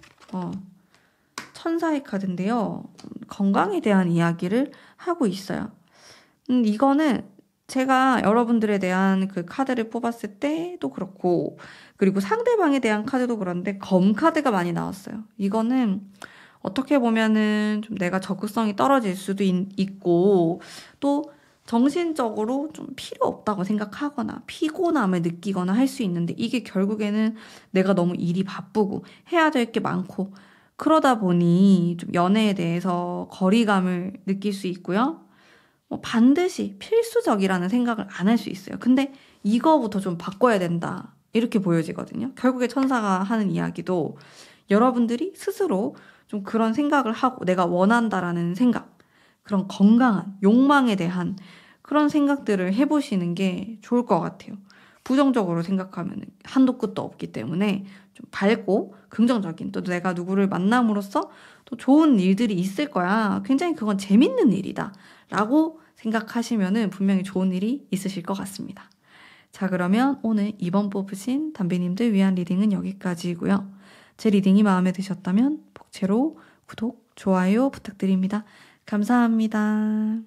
천사의 카드인데요. 건강에 대한 이야기를 하고 있어요. 이거는 제가 여러분들에 대한 그 카드를 뽑았을 때도 그렇고, 그리고 상대방에 대한 카드도 그런데 검 카드가 많이 나왔어요. 이거는 어떻게 보면은 좀 내가 적극성이 떨어질 수도 있고, 또 정신적으로 좀 필요 없다고 생각하거나 피곤함을 느끼거나 할 수 있는데, 이게 결국에는 내가 너무 일이 바쁘고 해야 될 게 많고 그러다 보니 좀 연애에 대해서 거리감을 느낄 수 있고요. 반드시 필수적이라는 생각을 안 할 수 있어요. 근데 이거부터 좀 바꿔야 된다, 이렇게 보여지거든요. 결국에 천사가 하는 이야기도 여러분들이 스스로 좀 그런 생각을 하고 내가 원한다라는 생각, 그런 건강한 욕망에 대한 그런 생각들을 해보시는 게 좋을 것 같아요. 부정적으로 생각하면 한도 끝도 없기 때문에 좀 밝고 긍정적인, 또 내가 누구를 만남으로써 또 좋은 일들이 있을 거야, 굉장히 그건 재밌는 일이다 라고 생각하시면은 분명히 좋은 일이 있으실 것 같습니다. 자, 그러면 오늘 2번 뽑으신 담비님들 위한 리딩은 여기까지고요. 제 리딩이 마음에 드셨다면 복채로 구독, 좋아요 부탁드립니다. 감사합니다.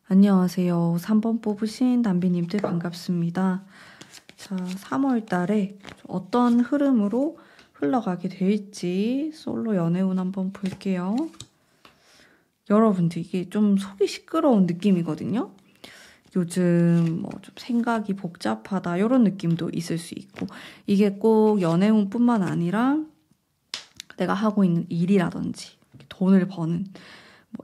안녕하세요. 3번 뽑으신 담비님들 반갑습니다. 자, 3월 달에 어떤 흐름으로 흘러가게 될지 솔로 연애운 한번 볼게요. 여러분들 이게 좀 속이 시끄러운 느낌이거든요. 요즘 뭐 좀 생각이 복잡하다 이런 느낌도 있을 수 있고, 이게 꼭 연애운뿐만 아니라 내가 하고 있는 일이라든지 돈을 버는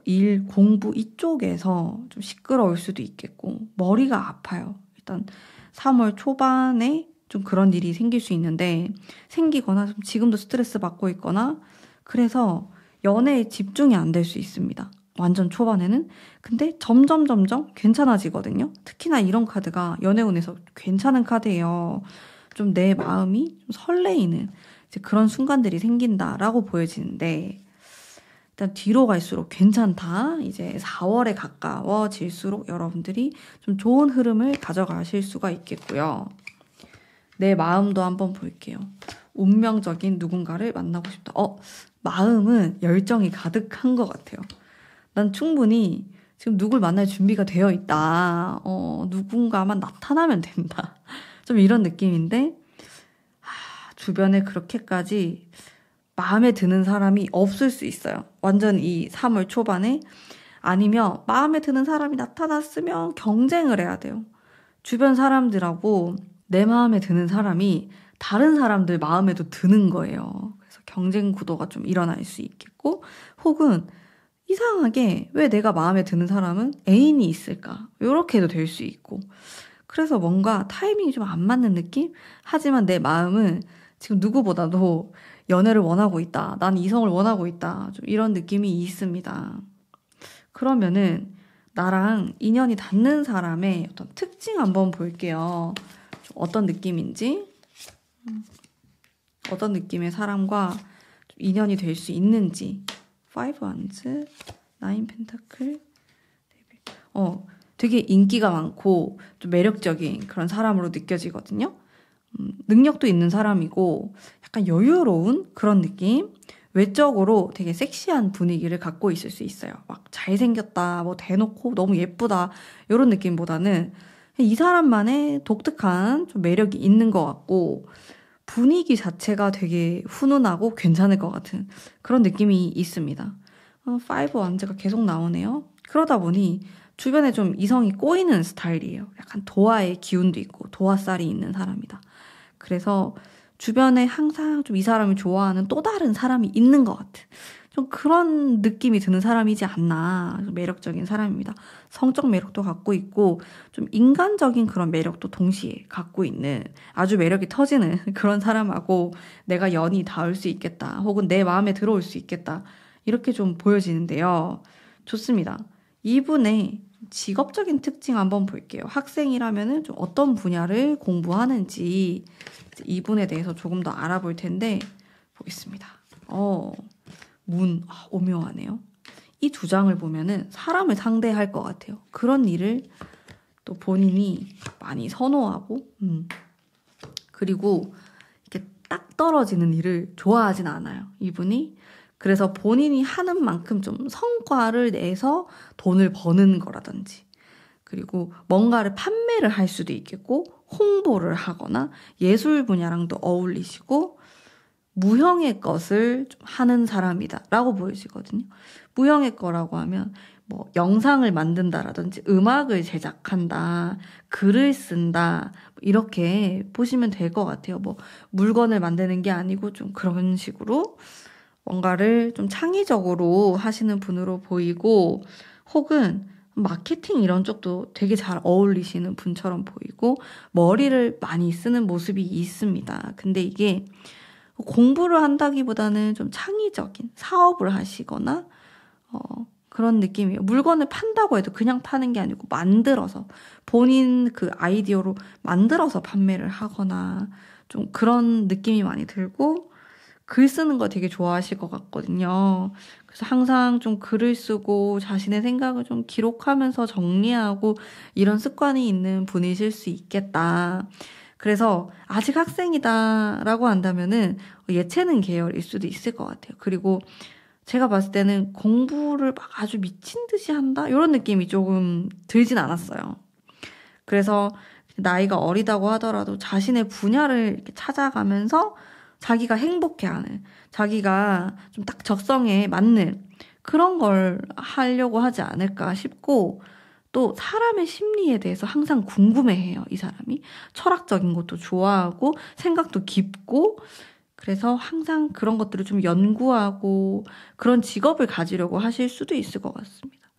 일, 공부 이쪽에서 좀 시끄러울 수도 있겠고 머리가 아파요. 일단 3월 초반에 좀 그런 일이 생길 수 있는데, 생기거나 좀 지금도 스트레스 받고 있거나 그래서 연애에 집중이 안 될 수 있습니다. 완전 초반에는. 근데 점점 괜찮아지거든요. 특히나 이런 카드가 연애운에서 괜찮은 카드예요. 좀 내 마음이 좀 설레이는 이제 그런 순간들이 생긴다라고 보여지는데, 일단 뒤로 갈수록 괜찮다. 이제 4월에 가까워질수록 여러분들이 좀 좋은 흐름을 가져가실 수가 있겠고요. 내 마음도 한번 볼게요. 운명적인 누군가를 만나고 싶다. 마음은 열정이 가득한 것 같아요. 난 충분히 지금 누굴 만날 준비가 되어 있다. 누군가만 나타나면 된다. 좀 이런 느낌인데, 주변에 그렇게까지 마음에 드는 사람이 없을 수 있어요. 완전 이 3월 초반에. 아니면 마음에 드는 사람이 나타났으면 경쟁을 해야 돼요. 주변 사람들하고 내 마음에 드는 사람이 다른 사람들 마음에도 드는 거예요. 그래서 경쟁 구도가 좀 일어날 수 있겠고, 혹은 이상하게 왜 내가 마음에 드는 사람은 애인이 있을까? 이렇게도 될 수 있고, 그래서 뭔가 타이밍이 좀 안 맞는 느낌? 하지만 내 마음은 지금 누구보다도 연애를 원하고 있다. 난 이성을 원하고 있다. 좀 이런 느낌이 있습니다. 그러면은 나랑 인연이 닿는 사람의 어떤 특징 한번 볼게요. 좀 어떤 느낌인지, 어떤 느낌의 사람과 좀 인연이 될 수 있는지. 5 wands, 9 pentacle. 되게 인기가 많고 좀 매력적인 그런 사람으로 느껴지거든요. 능력도 있는 사람이고 약간 여유로운 그런 느낌. 외적으로 되게 섹시한 분위기를 갖고 있을 수 있어요. 막 잘생겼다, 뭐 대놓고 너무 예쁘다 이런 느낌보다는 이 사람만의 독특한 좀 매력이 있는 것 같고 분위기 자체가 되게 훈훈하고 괜찮을 것 같은 그런 느낌이 있습니다. 5 wands가 계속 나오네요. 그러다 보니 주변에 좀 이성이 꼬이는 스타일이에요. 약간 도화의 기운도 있고 도화살이 있는 사람이다. 그래서 주변에 항상 좀 이 사람을 좋아하는 또 다른 사람이 있는 것 같은 좀 그런 느낌이 드는 사람이지 않나. 좀 매력적인 사람입니다. 성적 매력도 갖고 있고 좀 인간적인 그런 매력도 동시에 갖고 있는 아주 매력이 터지는 그런 사람하고 내가 연이 닿을 수 있겠다. 혹은 내 마음에 들어올 수 있겠다. 이렇게 좀 보여지는데요. 좋습니다. 이분의 직업적인 특징 한번 볼게요. 학생이라면은 좀 어떤 분야를 공부하는지 이분에 대해서 조금 더 알아볼 텐데 보겠습니다. 오묘하네요. 이 두 장을 보면은 사람을 상대할 것 같아요. 그런 일을 또 본인이 많이 선호하고, 그리고 이렇게 딱 떨어지는 일을 좋아하진 않아요. 이분이. 그래서 본인이 하는 만큼 좀 성과를 내서 돈을 버는 거라든지, 그리고 뭔가를 판매를 할 수도 있겠고, 홍보를 하거나 예술 분야랑도 어울리시고, 무형의 것을 좀 하는 사람이다 라고 보여지거든요. 무형의 거라고 하면 뭐 영상을 만든다라든지 음악을 제작한다, 글을 쓴다 이렇게 보시면 될 것 같아요. 뭐 물건을 만드는 게 아니고 좀 그런 식으로 뭔가를 좀 창의적으로 하시는 분으로 보이고, 혹은 마케팅 이런 쪽도 되게 잘 어울리시는 분처럼 보이고 머리를 많이 쓰는 모습이 있습니다. 근데 이게 공부를 한다기보다는 좀 창의적인 사업을 하시거나 그런 느낌이에요. 물건을 판다고 해도 그냥 파는 게 아니고 만들어서 본인 그 아이디어로 만들어서 판매를 하거나 좀 그런 느낌이 많이 들고, 글 쓰는 거 되게 좋아하실 것 같거든요. 그래서 항상 좀 글을 쓰고 자신의 생각을 좀 기록하면서 정리하고 이런 습관이 있는 분이실 수 있겠다. 그래서 아직 학생이다라고 한다면은 예체능 계열일 수도 있을 것 같아요. 그리고 제가 봤을 때는 공부를 막 아주 미친 듯이 한다? 이런 느낌이 조금 들진 않았어요. 그래서 나이가 어리다고 하더라도 자신의 분야를 이렇게 찾아가면서 자기가 행복해하는, 자기가 좀 딱 적성에 맞는 그런 걸 하려고 하지 않을까 싶고, 또 사람의 심리에 대해서 항상 궁금해해요, 이 사람이. 철학적인 것도 좋아하고 생각도 깊고, 그래서 항상 그런 것들을 좀 연구하고 그런 직업을 가지려고 하실 수도 있을 것 같습니다.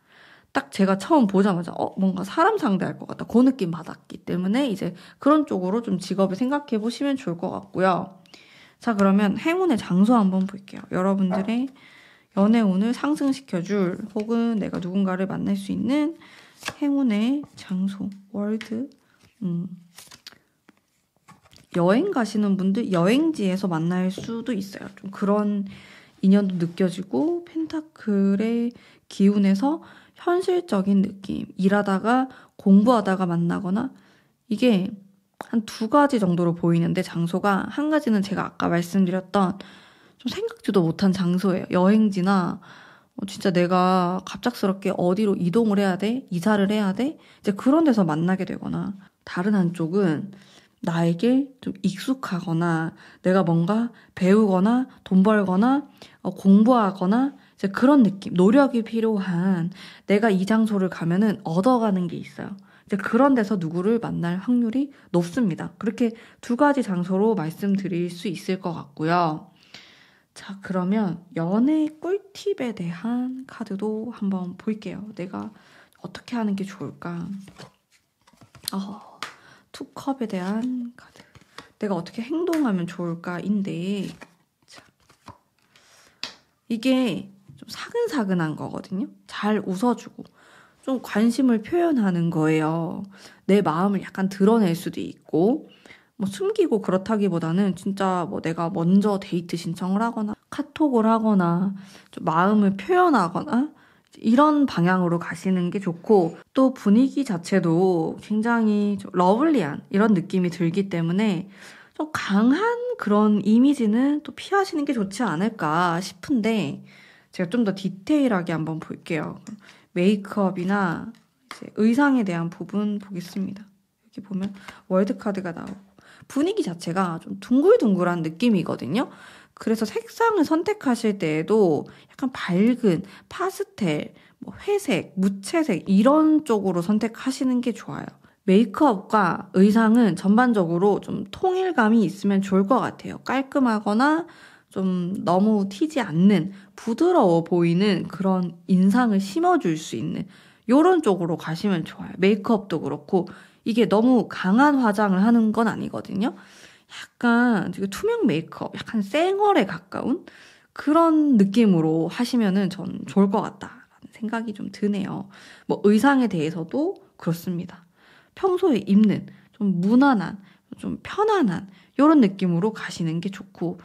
딱 제가 처음 보자마자 뭔가 사람 상대할 것 같다, 그 느낌 받았기 때문에 이제 그런 쪽으로 좀 직업을 생각해 보시면 좋을 것 같고요. 자, 그러면 행운의 장소 한번 볼게요. 여러분들의 연애운을 상승시켜줄, 혹은 내가 누군가를 만날 수 있는 행운의 장소, 월드. 여행 가시는 분들 여행지에서 만날 수도 있어요. 좀 그런 인연도 느껴지고, 펜타클의 기운에서 현실적인 느낌, 일하다가 공부하다가 만나거나, 이게 한 두 가지 정도로 보이는데, 장소가 한 가지는 제가 아까 말씀드렸던 좀 생각지도 못한 장소예요. 여행지나 진짜 내가 갑작스럽게 어디로 이동을 해야 돼? 이사를 해야 돼? 이제 그런 데서 만나게 되거나, 다른 한쪽은 나에게 좀 익숙하거나 내가 뭔가 배우거나 돈 벌거나 공부하거나 이제 그런 느낌, 노력이 필요한, 내가 이 장소를 가면은 얻어가는 게 있어요. 이제 그런 데서 누구를 만날 확률이 높습니다. 그렇게 두 가지 장소로 말씀드릴 수 있을 것 같고요. 자, 그러면 연애 꿀팁에 대한 카드도 한번 볼게요. 내가 어떻게 하는 게 좋을까? 투컵에 대한 카드. 내가 어떻게 행동하면 좋을까인데, 자, 이게 좀 사근사근한 거거든요. 잘 웃어주고 좀 관심을 표현하는 거예요. 내 마음을 약간 드러낼 수도 있고 뭐 숨기고 그렇다기보다는 진짜 뭐 내가 먼저 데이트 신청을 하거나 카톡을 하거나 좀 마음을 표현하거나 이런 방향으로 가시는 게 좋고, 또 분위기 자체도 굉장히 좀 러블리한 이런 느낌이 들기 때문에 좀 강한 그런 이미지는 또 피하시는 게 좋지 않을까 싶은데, 제가 좀 더 디테일하게 한번 볼게요. 메이크업이나 이제 의상에 대한 부분 보겠습니다. 여기 보면 월드카드가 나오고 분위기 자체가 좀 둥글둥글한 느낌이거든요. 그래서 색상을 선택하실 때에도 약간 밝은 파스텔, 뭐 회색, 무채색 이런 쪽으로 선택하시는 게 좋아요. 메이크업과 의상은 전반적으로 좀 통일감이 있으면 좋을 것 같아요. 깔끔하거나 좀 너무 튀지 않는 부드러워 보이는 그런 인상을 심어줄 수 있는 이런 쪽으로 가시면 좋아요. 메이크업도 그렇고 이게 너무 강한 화장을 하는 건 아니거든요. 약간 되게 투명 메이크업, 약간 쌩얼에 가까운 그런 느낌으로 하시면은 전 좋을 것 같다라는 생각이 좀 드네요. 뭐 의상에 대해서도 그렇습니다. 평소에 입는 좀 무난한, 좀 편안한 이런 느낌으로 가시는 게 좋고,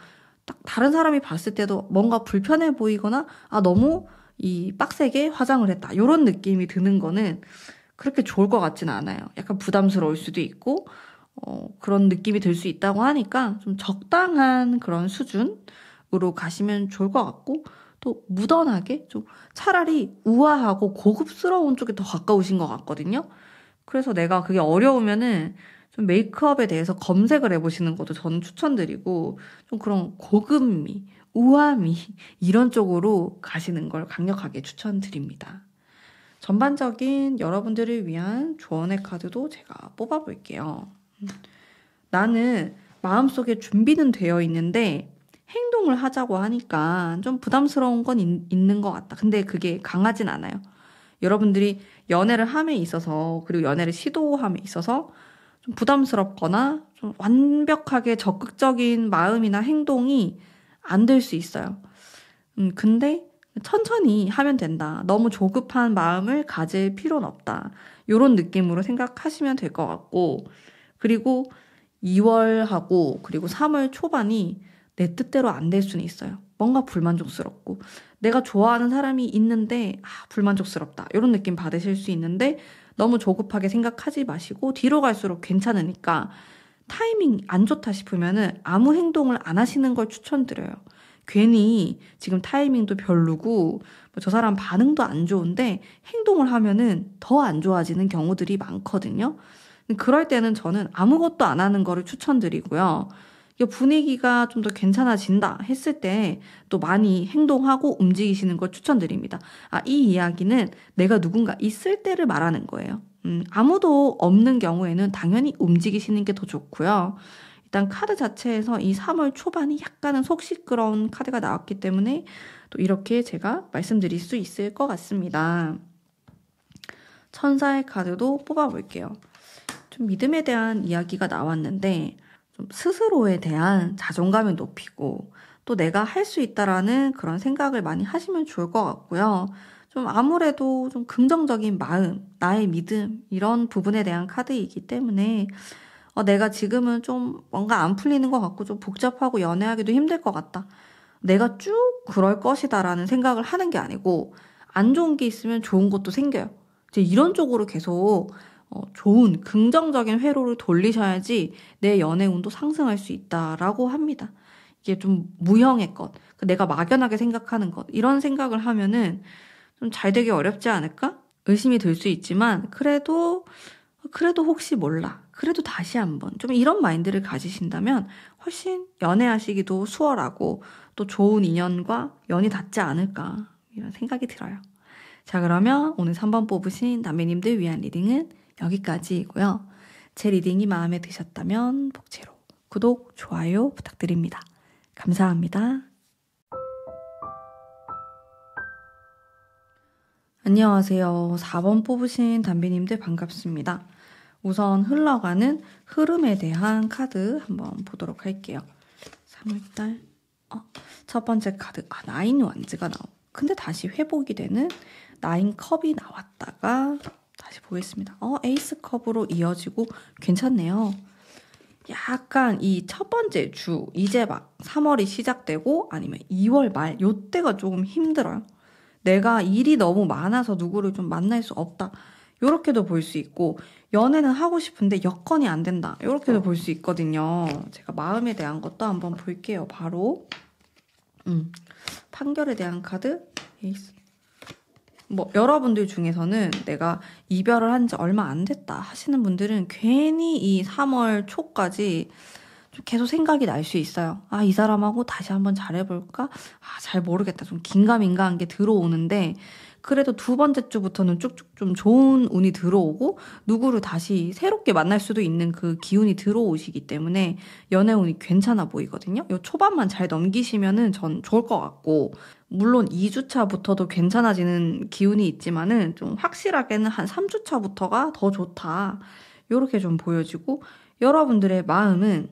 딱 다른 사람이 봤을 때도 뭔가 불편해 보이거나 너무 이 빡세게 화장을 했다 이런 느낌이 드는 거는 그렇게 좋을 것 같지는 않아요. 약간 부담스러울 수도 있고 그런 느낌이 들 수 있다고 하니까 좀 적당한 그런 수준으로 가시면 좋을 것 같고, 또 무던하게 좀 차라리 우아하고 고급스러운 쪽에 더 가까우신 것 같거든요. 그래서 내가 그게 어려우면은 좀 메이크업에 대해서 검색을 해보시는 것도 저는 추천드리고, 좀 그런 고급미, 우아미 이런 쪽으로 가시는 걸 강력하게 추천드립니다. 전반적인 여러분들을 위한 조언의 카드도 제가 뽑아볼게요. 나는 마음속에 준비는 되어 있는데 행동을 하자고 하니까 좀 부담스러운 건 있는 것 같다. 근데 그게 강하진 않아요. 여러분들이 연애를 함에 있어서, 그리고 연애를 시도함에 있어서 좀 부담스럽거나 좀 완벽하게 적극적인 마음이나 행동이 안 될 수 있어요. 근데 천천히 하면 된다. 너무 조급한 마음을 가질 필요는 없다. 이런 느낌으로 생각하시면 될 것 같고, 그리고 2월하고 그리고 3월 초반이 내 뜻대로 안 될 수는 있어요. 뭔가 불만족스럽고 내가 좋아하는 사람이 있는데 불만족스럽다 이런 느낌 받으실 수 있는데, 너무 조급하게 생각하지 마시고 뒤로 갈수록 괜찮으니까 타이밍 안 좋다 싶으면은 아무 행동을 안 하시는 걸 추천드려요. 괜히 지금 타이밍도 별로고 저 사람 반응도 안 좋은데 행동을 하면은 더 안 좋아지는 경우들이 많거든요. 그럴 때는 저는 아무것도 안 하는 거를 추천드리고요. 이게 분위기가 좀 더 괜찮아진다 했을 때 또 많이 행동하고 움직이시는 걸 추천드립니다. 이 이야기는 내가 누군가 있을 때를 말하는 거예요. 아무도 없는 경우에는 당연히 움직이시는 게 더 좋고요. 일단 카드 자체에서 이 3월 초반이 약간은 속 시끄러운 카드가 나왔기 때문에 또 이렇게 제가 말씀드릴 수 있을 것 같습니다. 천사의 카드도 뽑아볼게요. 좀 믿음에 대한 이야기가 나왔는데, 좀 스스로에 대한 자존감을 높이고 또 내가 할 수 있다라는 그런 생각을 많이 하시면 좋을 것 같고요. 좀 아무래도 좀 긍정적인 마음, 나의 믿음 이런 부분에 대한 카드이기 때문에 내가 지금은 좀 뭔가 안 풀리는 것 같고 좀 복잡하고 연애하기도 힘들 것 같다. 내가 쭉 그럴 것이다라는 생각을 하는 게 아니고, 안 좋은 게 있으면 좋은 것도 생겨요. 이제 이런 쪽으로 계속 좋은 긍정적인 회로를 돌리셔야지 내 연애 운도 상승할 수 있다라고 합니다. 이게 좀 무형의 것, 내가 막연하게 생각하는 것, 이런 생각을 하면은 좀 잘 되기 어렵지 않을까? 의심이 들 수 있지만 그래도 혹시 몰라. 그래도 다시 한번. 좀 이런 마인드를 가지신다면 훨씬 연애하시기도 수월하고 또 좋은 인연과 연이 닿지 않을까 이런 생각이 들어요. 자, 그러면 오늘 3번 뽑으신 남매님들 위한 리딩은 여기까지이고요. 제 리딩이 마음에 드셨다면 복채로 구독, 좋아요 부탁드립니다. 감사합니다. 안녕하세요. 4번 뽑으신 담비님들 반갑습니다. 우선 흘러가는 흐름에 대한 카드 한번 보도록 할게요. 3월달 첫 번째 카드, 나인 완즈가 나오고, 근데 다시 회복이 되는 나인 컵이 나왔다가 다시 보겠습니다. 에이스 컵으로 이어지고 괜찮네요. 약간 이 첫 번째 주, 이제 막 3월이 시작되고 아니면 2월 말, 요때가 조금 힘들어요. 내가 일이 너무 많아서 누구를 좀 만날 수 없다. 요렇게도 볼 수 있고, 연애는 하고 싶은데 여건이 안 된다. 요렇게도 볼 수 있거든요. 제가 마음에 대한 것도 한번 볼게요. 바로 판결에 대한 카드, 에이스. 뭐 여러분들 중에서는 내가 이별을 한 지 얼마 안 됐다 하시는 분들은 괜히 이 3월 초까지 좀 계속 생각이 날 수 있어요. 이 사람하고 다시 한번 잘해볼까? 잘 모르겠다. 좀 긴가민가한 게 들어오는데, 그래도 두 번째 주부터는 쭉쭉 좀 좋은 운이 들어오고 누구를 다시 새롭게 만날 수도 있는 그 기운이 들어오시기 때문에 연애 운이 괜찮아 보이거든요. 요 초반만 잘 넘기시면은 전 좋을 것 같고, 물론 2주차부터도 괜찮아지는 기운이 있지만은 좀 확실하게는 한 3주차부터가 더 좋다. 요렇게 좀 보여지고, 여러분들의 마음은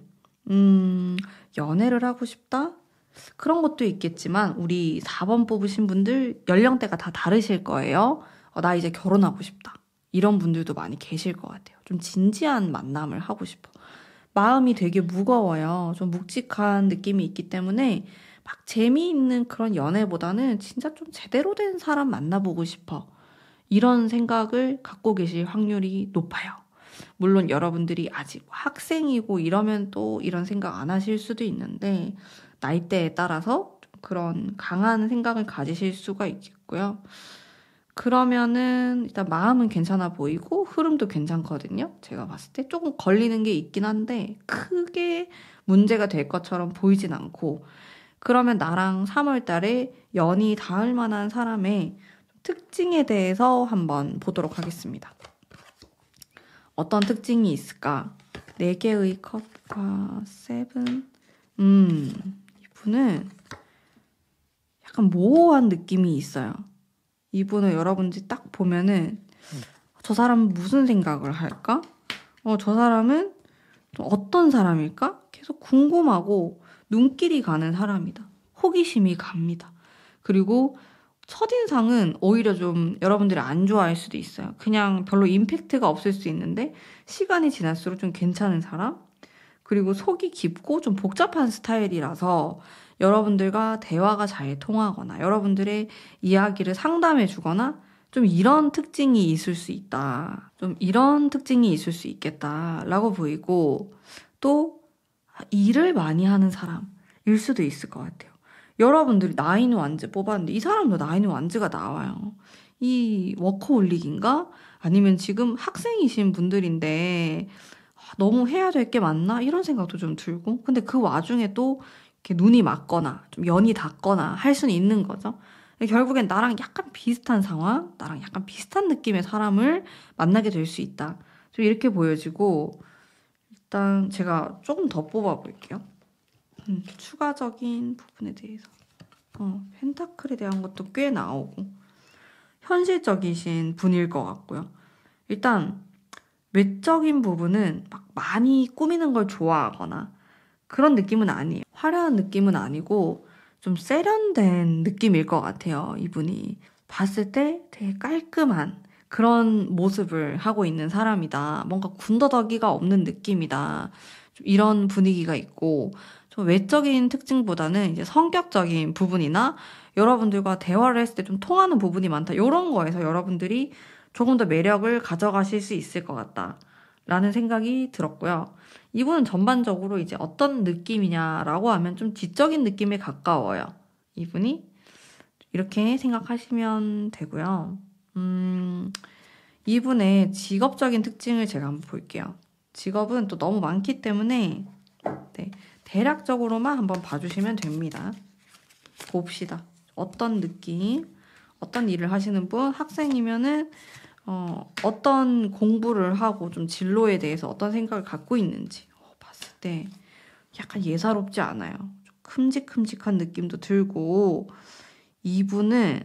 연애를 하고 싶다? 그런 것도 있겠지만 우리 4번 뽑으신 분들 연령대가 다 다르실 거예요. 나 이제 결혼하고 싶다. 이런 분들도 많이 계실 것 같아요. 좀 진지한 만남을 하고 싶어. 마음이 되게 무거워요. 좀 묵직한 느낌이 있기 때문에 막 재미있는 그런 연애보다는 진짜 좀 제대로 된 사람 만나보고 싶어. 이런 생각을 갖고 계실 확률이 높아요. 물론 여러분들이 아직 학생이고 이러면 또 이런 생각 안 하실 수도 있는데, 나이대에 따라서 그런 강한 생각을 가지실 수가 있겠고요. 그러면은 일단 마음은 괜찮아 보이고 흐름도 괜찮거든요. 제가 봤을 때 조금 걸리는 게 있긴 한데 크게 문제가 될 것처럼 보이진 않고, 그러면 나랑 3월 달에 연이 닿을 만한 사람의 특징에 대해서 한번 보도록 하겠습니다. 어떤 특징이 있을까? 4개의 컵과 7. 이분은 약간 모호한 느낌이 있어요. 이분은 여러분들이 딱 보면은 저 사람은 무슨 생각을 할까? 저 사람은 좀 어떤 사람일까? 계속 궁금하고 눈길이 가는 사람이다. 호기심이 갑니다. 그리고 첫인상은 오히려 좀 여러분들이 안 좋아할 수도 있어요. 그냥 별로 임팩트가 없을 수 있는데 시간이 지날수록 좀 괜찮은 사람? 그리고 속이 깊고 좀 복잡한 스타일이라서 여러분들과 대화가 잘 통하거나 여러분들의 이야기를 상담해 주거나 좀 이런 특징이 있을 수 있다. 좀 이런 특징이 있을 수 있겠다라고 보이고, 또 일을 많이 하는 사람일 수도 있을 것 같아요. 여러분들이 나인 완즈 뽑았는데 이 사람도 나인 완즈가 나와요. 이 워커홀릭인가? 아니면 지금 학생이신 분들인데 너무 해야 될 게 많나? 이런 생각도 좀 들고, 근데 그 와중에 또 이렇게 눈이 맞거나 좀 연이 닿거나 할 수는 있는 거죠. 결국엔 나랑 약간 비슷한 상황, 나랑 약간 비슷한 느낌의 사람을 만나게 될 수 있다. 좀 이렇게 보여지고, 일단 제가 조금 더 뽑아볼게요. 추가적인 부분에 대해서. 펜타클에 대한 것도 꽤 나오고 현실적이신 분일 것 같고요. 일단 외적인 부분은 막 많이 꾸미는 걸 좋아하거나 그런 느낌은 아니에요. 화려한 느낌은 아니고 좀 세련된 느낌일 것 같아요. 이분이 봤을 때 되게 깔끔한 그런 모습을 하고 있는 사람이다. 뭔가 군더더기가 없는 느낌이다. 좀 이런 분위기가 있고, 좀 외적인 특징보다는 이제 성격적인 부분이나 여러분들과 대화를 했을 때 좀 통하는 부분이 많다. 이런 거에서 여러분들이 조금 더 매력을 가져가실 수 있을 것 같다라는 생각이 들었고요. 이분은 전반적으로 이제 어떤 느낌이냐라고 하면 좀 지적인 느낌에 가까워요. 이분이 이렇게 생각하시면 되고요. 이분의 직업적인 특징을 제가 한번 볼게요. 직업은 또 너무 많기 때문에 대략적으로만 한번 봐주시면 됩니다. 봅시다. 어떤 느낌, 어떤 일을 하시는 분, 학생이면은 어떤 공부를 하고 좀 진로에 대해서 어떤 생각을 갖고 있는지 봤을 때 약간 예사롭지 않아요. 좀 큼직큼직한 느낌도 들고, 이분은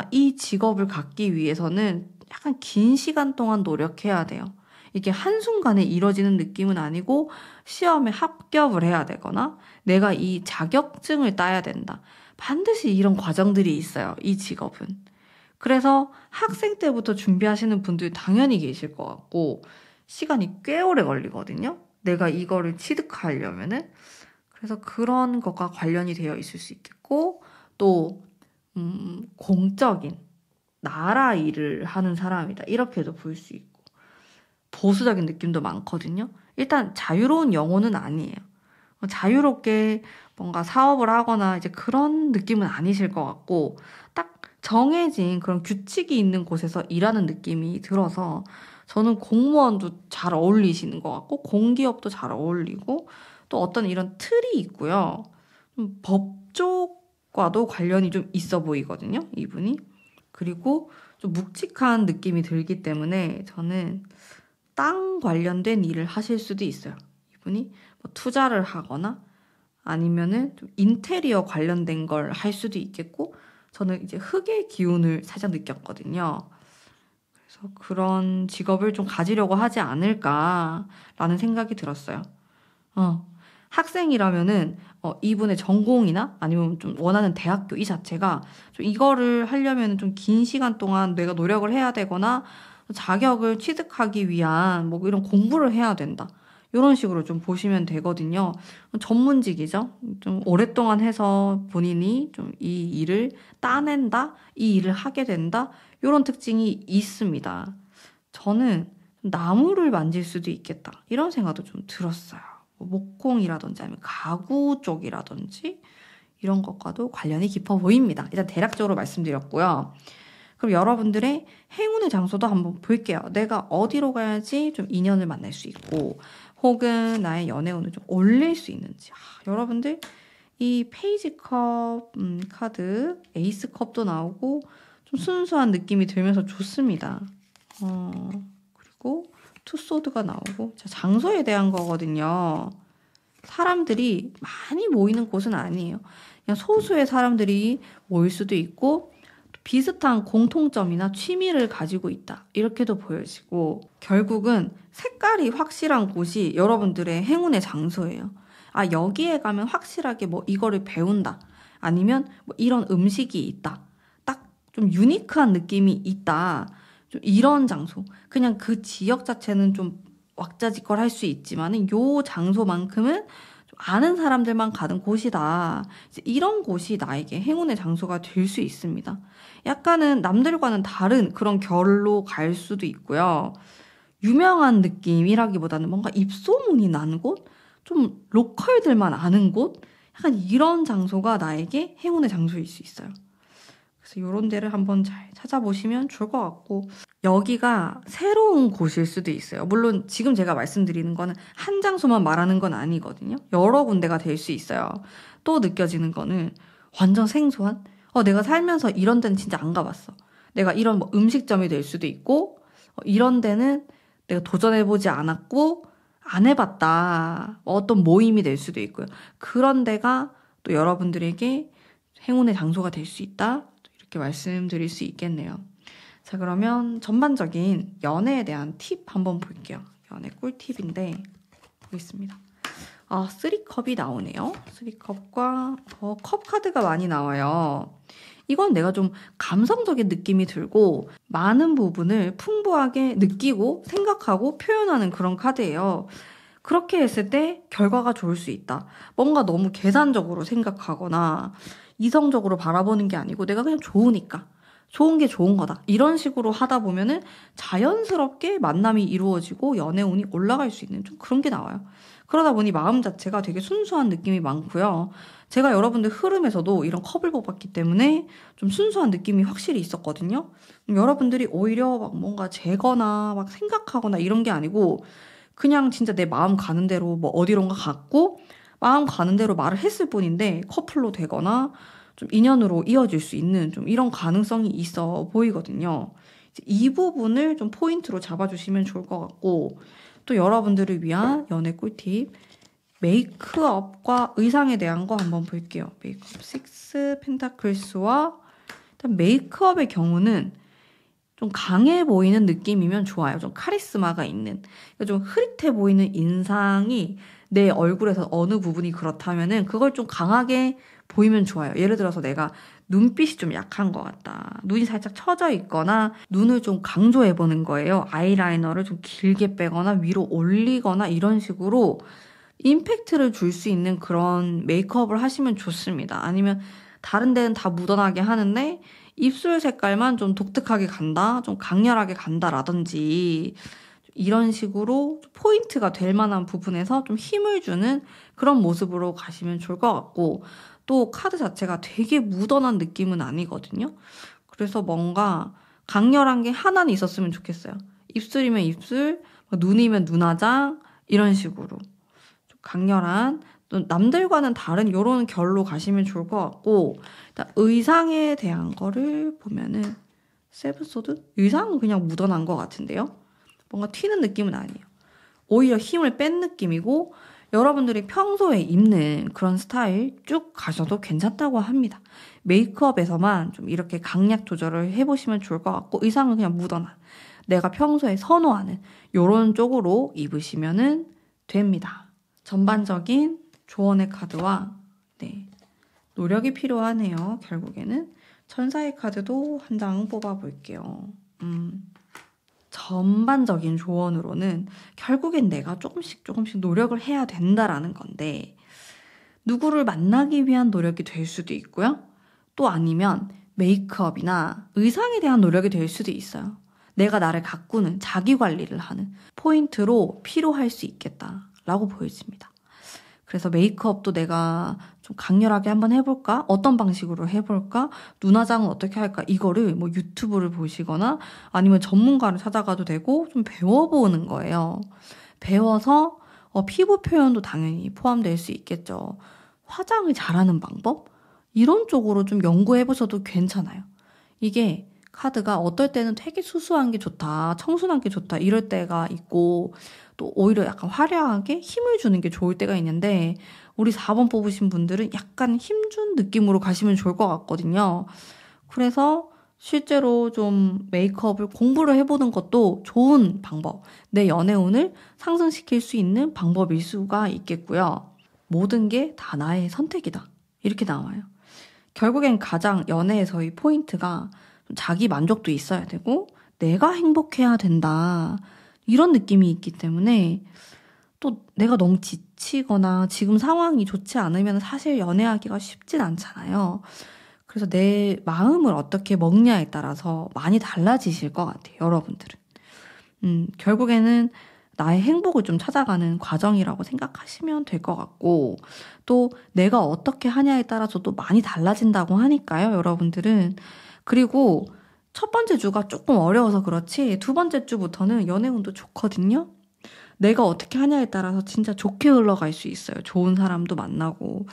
이 직업을 갖기 위해서는 약간 긴 시간 동안 노력해야 돼요. 이게 한순간에 이뤄지는 느낌은 아니고 시험에 합격을 해야 되거나 내가 이 자격증을 따야 된다. 반드시 이런 과정들이 있어요. 이 직업은. 그래서 학생 때부터 준비하시는 분들이 당연히 계실 것 같고 시간이 꽤 오래 걸리거든요. 내가 이거를 취득하려면은. 그래서 그런 것과 관련이 되어 있을 수 있겠고 또 공적인 나라 일을 하는 사람이다. 이렇게도 볼 수 있고 보수적인 느낌도 많거든요. 일단 자유로운 영혼은 아니에요. 자유롭게 뭔가 사업을 하거나 이제 그런 느낌은 아니실 것 같고 딱 정해진 그런 규칙이 있는 곳에서 일하는 느낌이 들어서 저는 공무원도 잘 어울리시는 것 같고 공기업도 잘 어울리고 또 어떤 이런 틀이 있고요. 법조과도 관련이 좀 있어 보이거든요. 이분이. 그리고 좀 묵직한 느낌이 들기 때문에 저는 땅 관련된 일을 하실 수도 있어요. 이분이 뭐 투자를 하거나 아니면은 좀 인테리어 관련된 걸 할 수도 있겠고 저는 이제 흙의 기운을 살짝 느꼈거든요. 그래서 그런 직업을 좀 가지려고 하지 않을까라는 생각이 들었어요. 학생이라면은 이분의 전공이나 아니면 좀 원하는 대학교 이 자체가 좀 이거를 하려면 좀 긴 시간 동안 내가 노력을 해야 되거나 자격을 취득하기 위한 뭐 이런 공부를 해야 된다. 이런 식으로 좀 보시면 되거든요. 전문직이죠. 좀 오랫동안 해서 본인이 좀 이 일을 따낸다, 이 일을 하게 된다, 이런 특징이 있습니다. 저는 나무를 만질 수도 있겠다. 이런 생각도 좀 들었어요. 뭐 목공이라든지 아니면 가구 쪽이라든지 이런 것과도 관련이 깊어 보입니다. 일단 대략적으로 말씀드렸고요. 그럼 여러분들의 행운의 장소도 한번 볼게요. 내가 어디로 가야지 좀 인연을 만날 수 있고 혹은 나의 연애운을 좀 올릴 수 있는지. 여러분들 이 페이지컵 카드 에이스 컵도 나오고 좀 순수한 느낌이 들면서 좋습니다. 그리고 투소드가 나오고 장소에 대한 거거든요. 사람들이 많이 모이는 곳은 아니에요. 그냥 소수의 사람들이 모일 수도 있고 비슷한 공통점이나 취미를 가지고 있다. 이렇게도 보여지고 결국은 색깔이 확실한 곳이 여러분들의 행운의 장소예요. 여기에 가면 확실하게 뭐 이거를 배운다. 아니면 뭐 이런 음식이 있다. 딱 좀 유니크한 느낌이 있다. 좀 이런 장소. 그냥 그 지역 자체는 좀 왁자지껄 할 수 있지만은 요 장소만큼은 좀 아는 사람들만 가는 곳이다. 이제 이런 곳이 나에게 행운의 장소가 될 수 있습니다. 약간은 남들과는 다른 그런 결로 갈 수도 있고요. 유명한 느낌이라기보다는 뭔가 입소문이 난 곳? 좀 로컬들만 아는 곳? 약간 이런 장소가 나에게 행운의 장소일 수 있어요. 그래서 이런 데를 한번 잘 찾아보시면 좋을 것 같고 여기가 새로운 곳일 수도 있어요. 물론 지금 제가 말씀드리는 거는 한 장소만 말하는 건 아니거든요. 여러 군데가 될 수 있어요. 또 느껴지는 거는 완전 생소한? 내가 살면서 이런 데는 진짜 안 가봤어. 내가 이런 뭐 음식점이 될 수도 있고 이런 데는 내가 도전해보지 않았고 안 해봤다. 어떤 모임이 될 수도 있고요. 그런 데가 또 여러분들에게 행운의 장소가 될 수 있다. 이렇게 말씀드릴 수 있겠네요. 자, 그러면 전반적인 연애에 대한 팁 한번 볼게요. 연애 꿀팁인데 보겠습니다. 3컵이 나오네요. 3컵과 컵 카드가 많이 나와요. 이건 내가 좀 감성적인 느낌이 들고 많은 부분을 풍부하게 느끼고 생각하고 표현하는 그런 카드예요. 그렇게 했을 때 결과가 좋을 수 있다. 뭔가 너무 계산적으로 생각하거나 이성적으로 바라보는 게 아니고 내가 그냥 좋으니까 좋은 게 좋은 거다. 이런 식으로 하다 보면은 자연스럽게 만남이 이루어지고 연애운이 올라갈 수 있는 좀 그런 게 나와요. 그러다 보니 마음 자체가 되게 순수한 느낌이 많고요. 제가 여러분들 흐름에서도 이런 컵을 뽑았기 때문에 좀 순수한 느낌이 확실히 있었거든요. 여러분들이 오히려 막 뭔가 재거나 막 생각하거나 이런 게 아니고 그냥 진짜 내 마음 가는 대로 뭐 어디론가 갔고 마음 가는 대로 말을 했을 뿐인데 커플로 되거나 좀 인연으로 이어질 수 있는 좀 이런 가능성이 있어 보이거든요. 이 부분을 좀 포인트로 잡아주시면 좋을 것 같고 또 여러분들을 위한 연애 꿀팁 메이크업과 의상에 대한 거 한번 볼게요. 메이크업 6 펜타클스와 일단 메이크업의 경우는 좀 강해 보이는 느낌이면 좋아요. 좀 카리스마가 있는. 좀 흐릿해 보이는 인상이 내 얼굴에서 어느 부분이 그렇다면은 그걸 좀 강하게 보이면 좋아요. 예를 들어서 내가 눈빛이 좀 약한 것 같다. 눈이 살짝 처져 있거나 눈을 좀 강조해 보는 거예요. 아이라이너를 좀 길게 빼거나 위로 올리거나 이런 식으로 임팩트를 줄 수 있는 그런 메이크업을 하시면 좋습니다. 아니면 다른 데는 다 묻어나게 하는데 입술 색깔만 좀 독특하게 간다, 좀 강렬하게 간다라든지 이런 식으로 포인트가 될 만한 부분에서 좀 힘을 주는 그런 모습으로 가시면 좋을 것 같고, 또 카드 자체가 되게 묻어난 느낌은 아니거든요. 그래서 뭔가 강렬한 게 하나는 있었으면 좋겠어요. 입술이면 입술, 눈이면 눈화장 이런 식으로 좀 강렬한, 또 남들과는 다른 이런 결로 가시면 좋을 것 같고, 일단 의상에 대한 거를 보면은 세븐소드? 의상은 그냥 묻어난 것 같은데요. 뭔가 튀는 느낌은 아니에요. 오히려 힘을 뺀 느낌이고, 여러분들이 평소에 입는 그런 스타일 쭉 가셔도 괜찮다고 합니다. 메이크업에서만 좀 이렇게 강약 조절을 해보시면 좋을 것 같고, 의상은 그냥 묻어난 내가 평소에 선호하는 이런 쪽으로 입으시면 됩니다. 전반적인 조언의 카드와 노력이 필요하네요. 결국에는 천사의 카드도 한 장 뽑아볼게요. 전반적인 조언으로는 결국엔 내가 조금씩 노력을 해야 된다라는 건데, 누구를 만나기 위한 노력이 될 수도 있고요. 또 아니면 메이크업이나 의상에 대한 노력이 될 수도 있어요. 내가 나를 가꾸는, 자기 관리를 하는 포인트로 필요할 수 있겠다라고 보여집니다. 그래서 메이크업도 내가 좀 강렬하게 한번 해볼까? 어떤 방식으로 해볼까? 눈화장은 어떻게 할까? 이거를 뭐 유튜브를 보시거나 아니면 전문가를 찾아가도 되고 좀 배워보는 거예요. 배워서 피부 표현도 당연히 포함될 수 있겠죠. 화장을 잘하는 방법? 이런 쪽으로 좀 연구해보셔도 괜찮아요. 이게 카드가 어떨 때는 되게 수수한 게 좋다, 청순한 게 좋다 이럴 때가 있고, 또 오히려 약간 화려하게 힘을 주는 게 좋을 때가 있는데, 우리 4번 뽑으신 분들은 약간 힘준 느낌으로 가시면 좋을 것 같거든요. 그래서 실제로 좀 메이크업을 공부를 해보는 것도 좋은 방법, 내 연애운을 상승시킬 수 있는 방법일 수가 있겠고요. 모든 게 다 나의 선택이다, 이렇게 나와요. 결국엔 가장 연애에서의 포인트가 자기 만족도 있어야 되고 내가 행복해야 된다, 이런 느낌이 있기 때문에, 또 내가 너무 지치거나 지금 상황이 좋지 않으면 사실 연애하기가 쉽진 않잖아요. 그래서 내 마음을 어떻게 먹냐에 따라서 많이 달라지실 것 같아요, 여러분들은. 결국에는 나의 행복을 좀 찾아가는 과정이라고 생각하시면 될 것 같고, 또 내가 어떻게 하냐에 따라서도 많이 달라진다고 하니까요, 여러분들은. 그리고 첫 번째 주가 조금 어려워서 그렇지 두 번째 주부터는 연애운도 좋거든요. 내가 어떻게 하냐에 따라서 진짜 좋게 흘러갈 수 있어요. 좋은 사람도 만나고.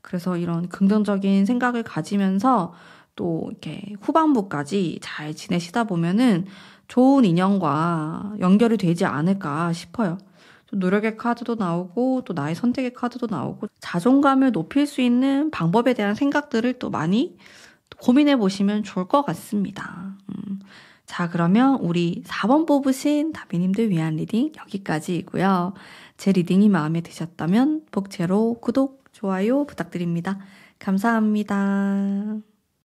그래서 이런 긍정적인 생각을 가지면서 또 이렇게 후반부까지 잘 지내시다 보면은 좋은 인연과 연결이 되지 않을까 싶어요. 좀 노력의 카드도 나오고 또 나의 선택의 카드도 나오고, 자존감을 높일 수 있는 방법에 대한 생각들을 또 많이 고민해 보시면 좋을 것 같습니다. 자, 그러면 우리 4번 뽑으신 다비님들 위한 리딩 여기까지이고요. 제 리딩이 마음에 드셨다면 복제로 구독, 좋아요 부탁드립니다. 감사합니다.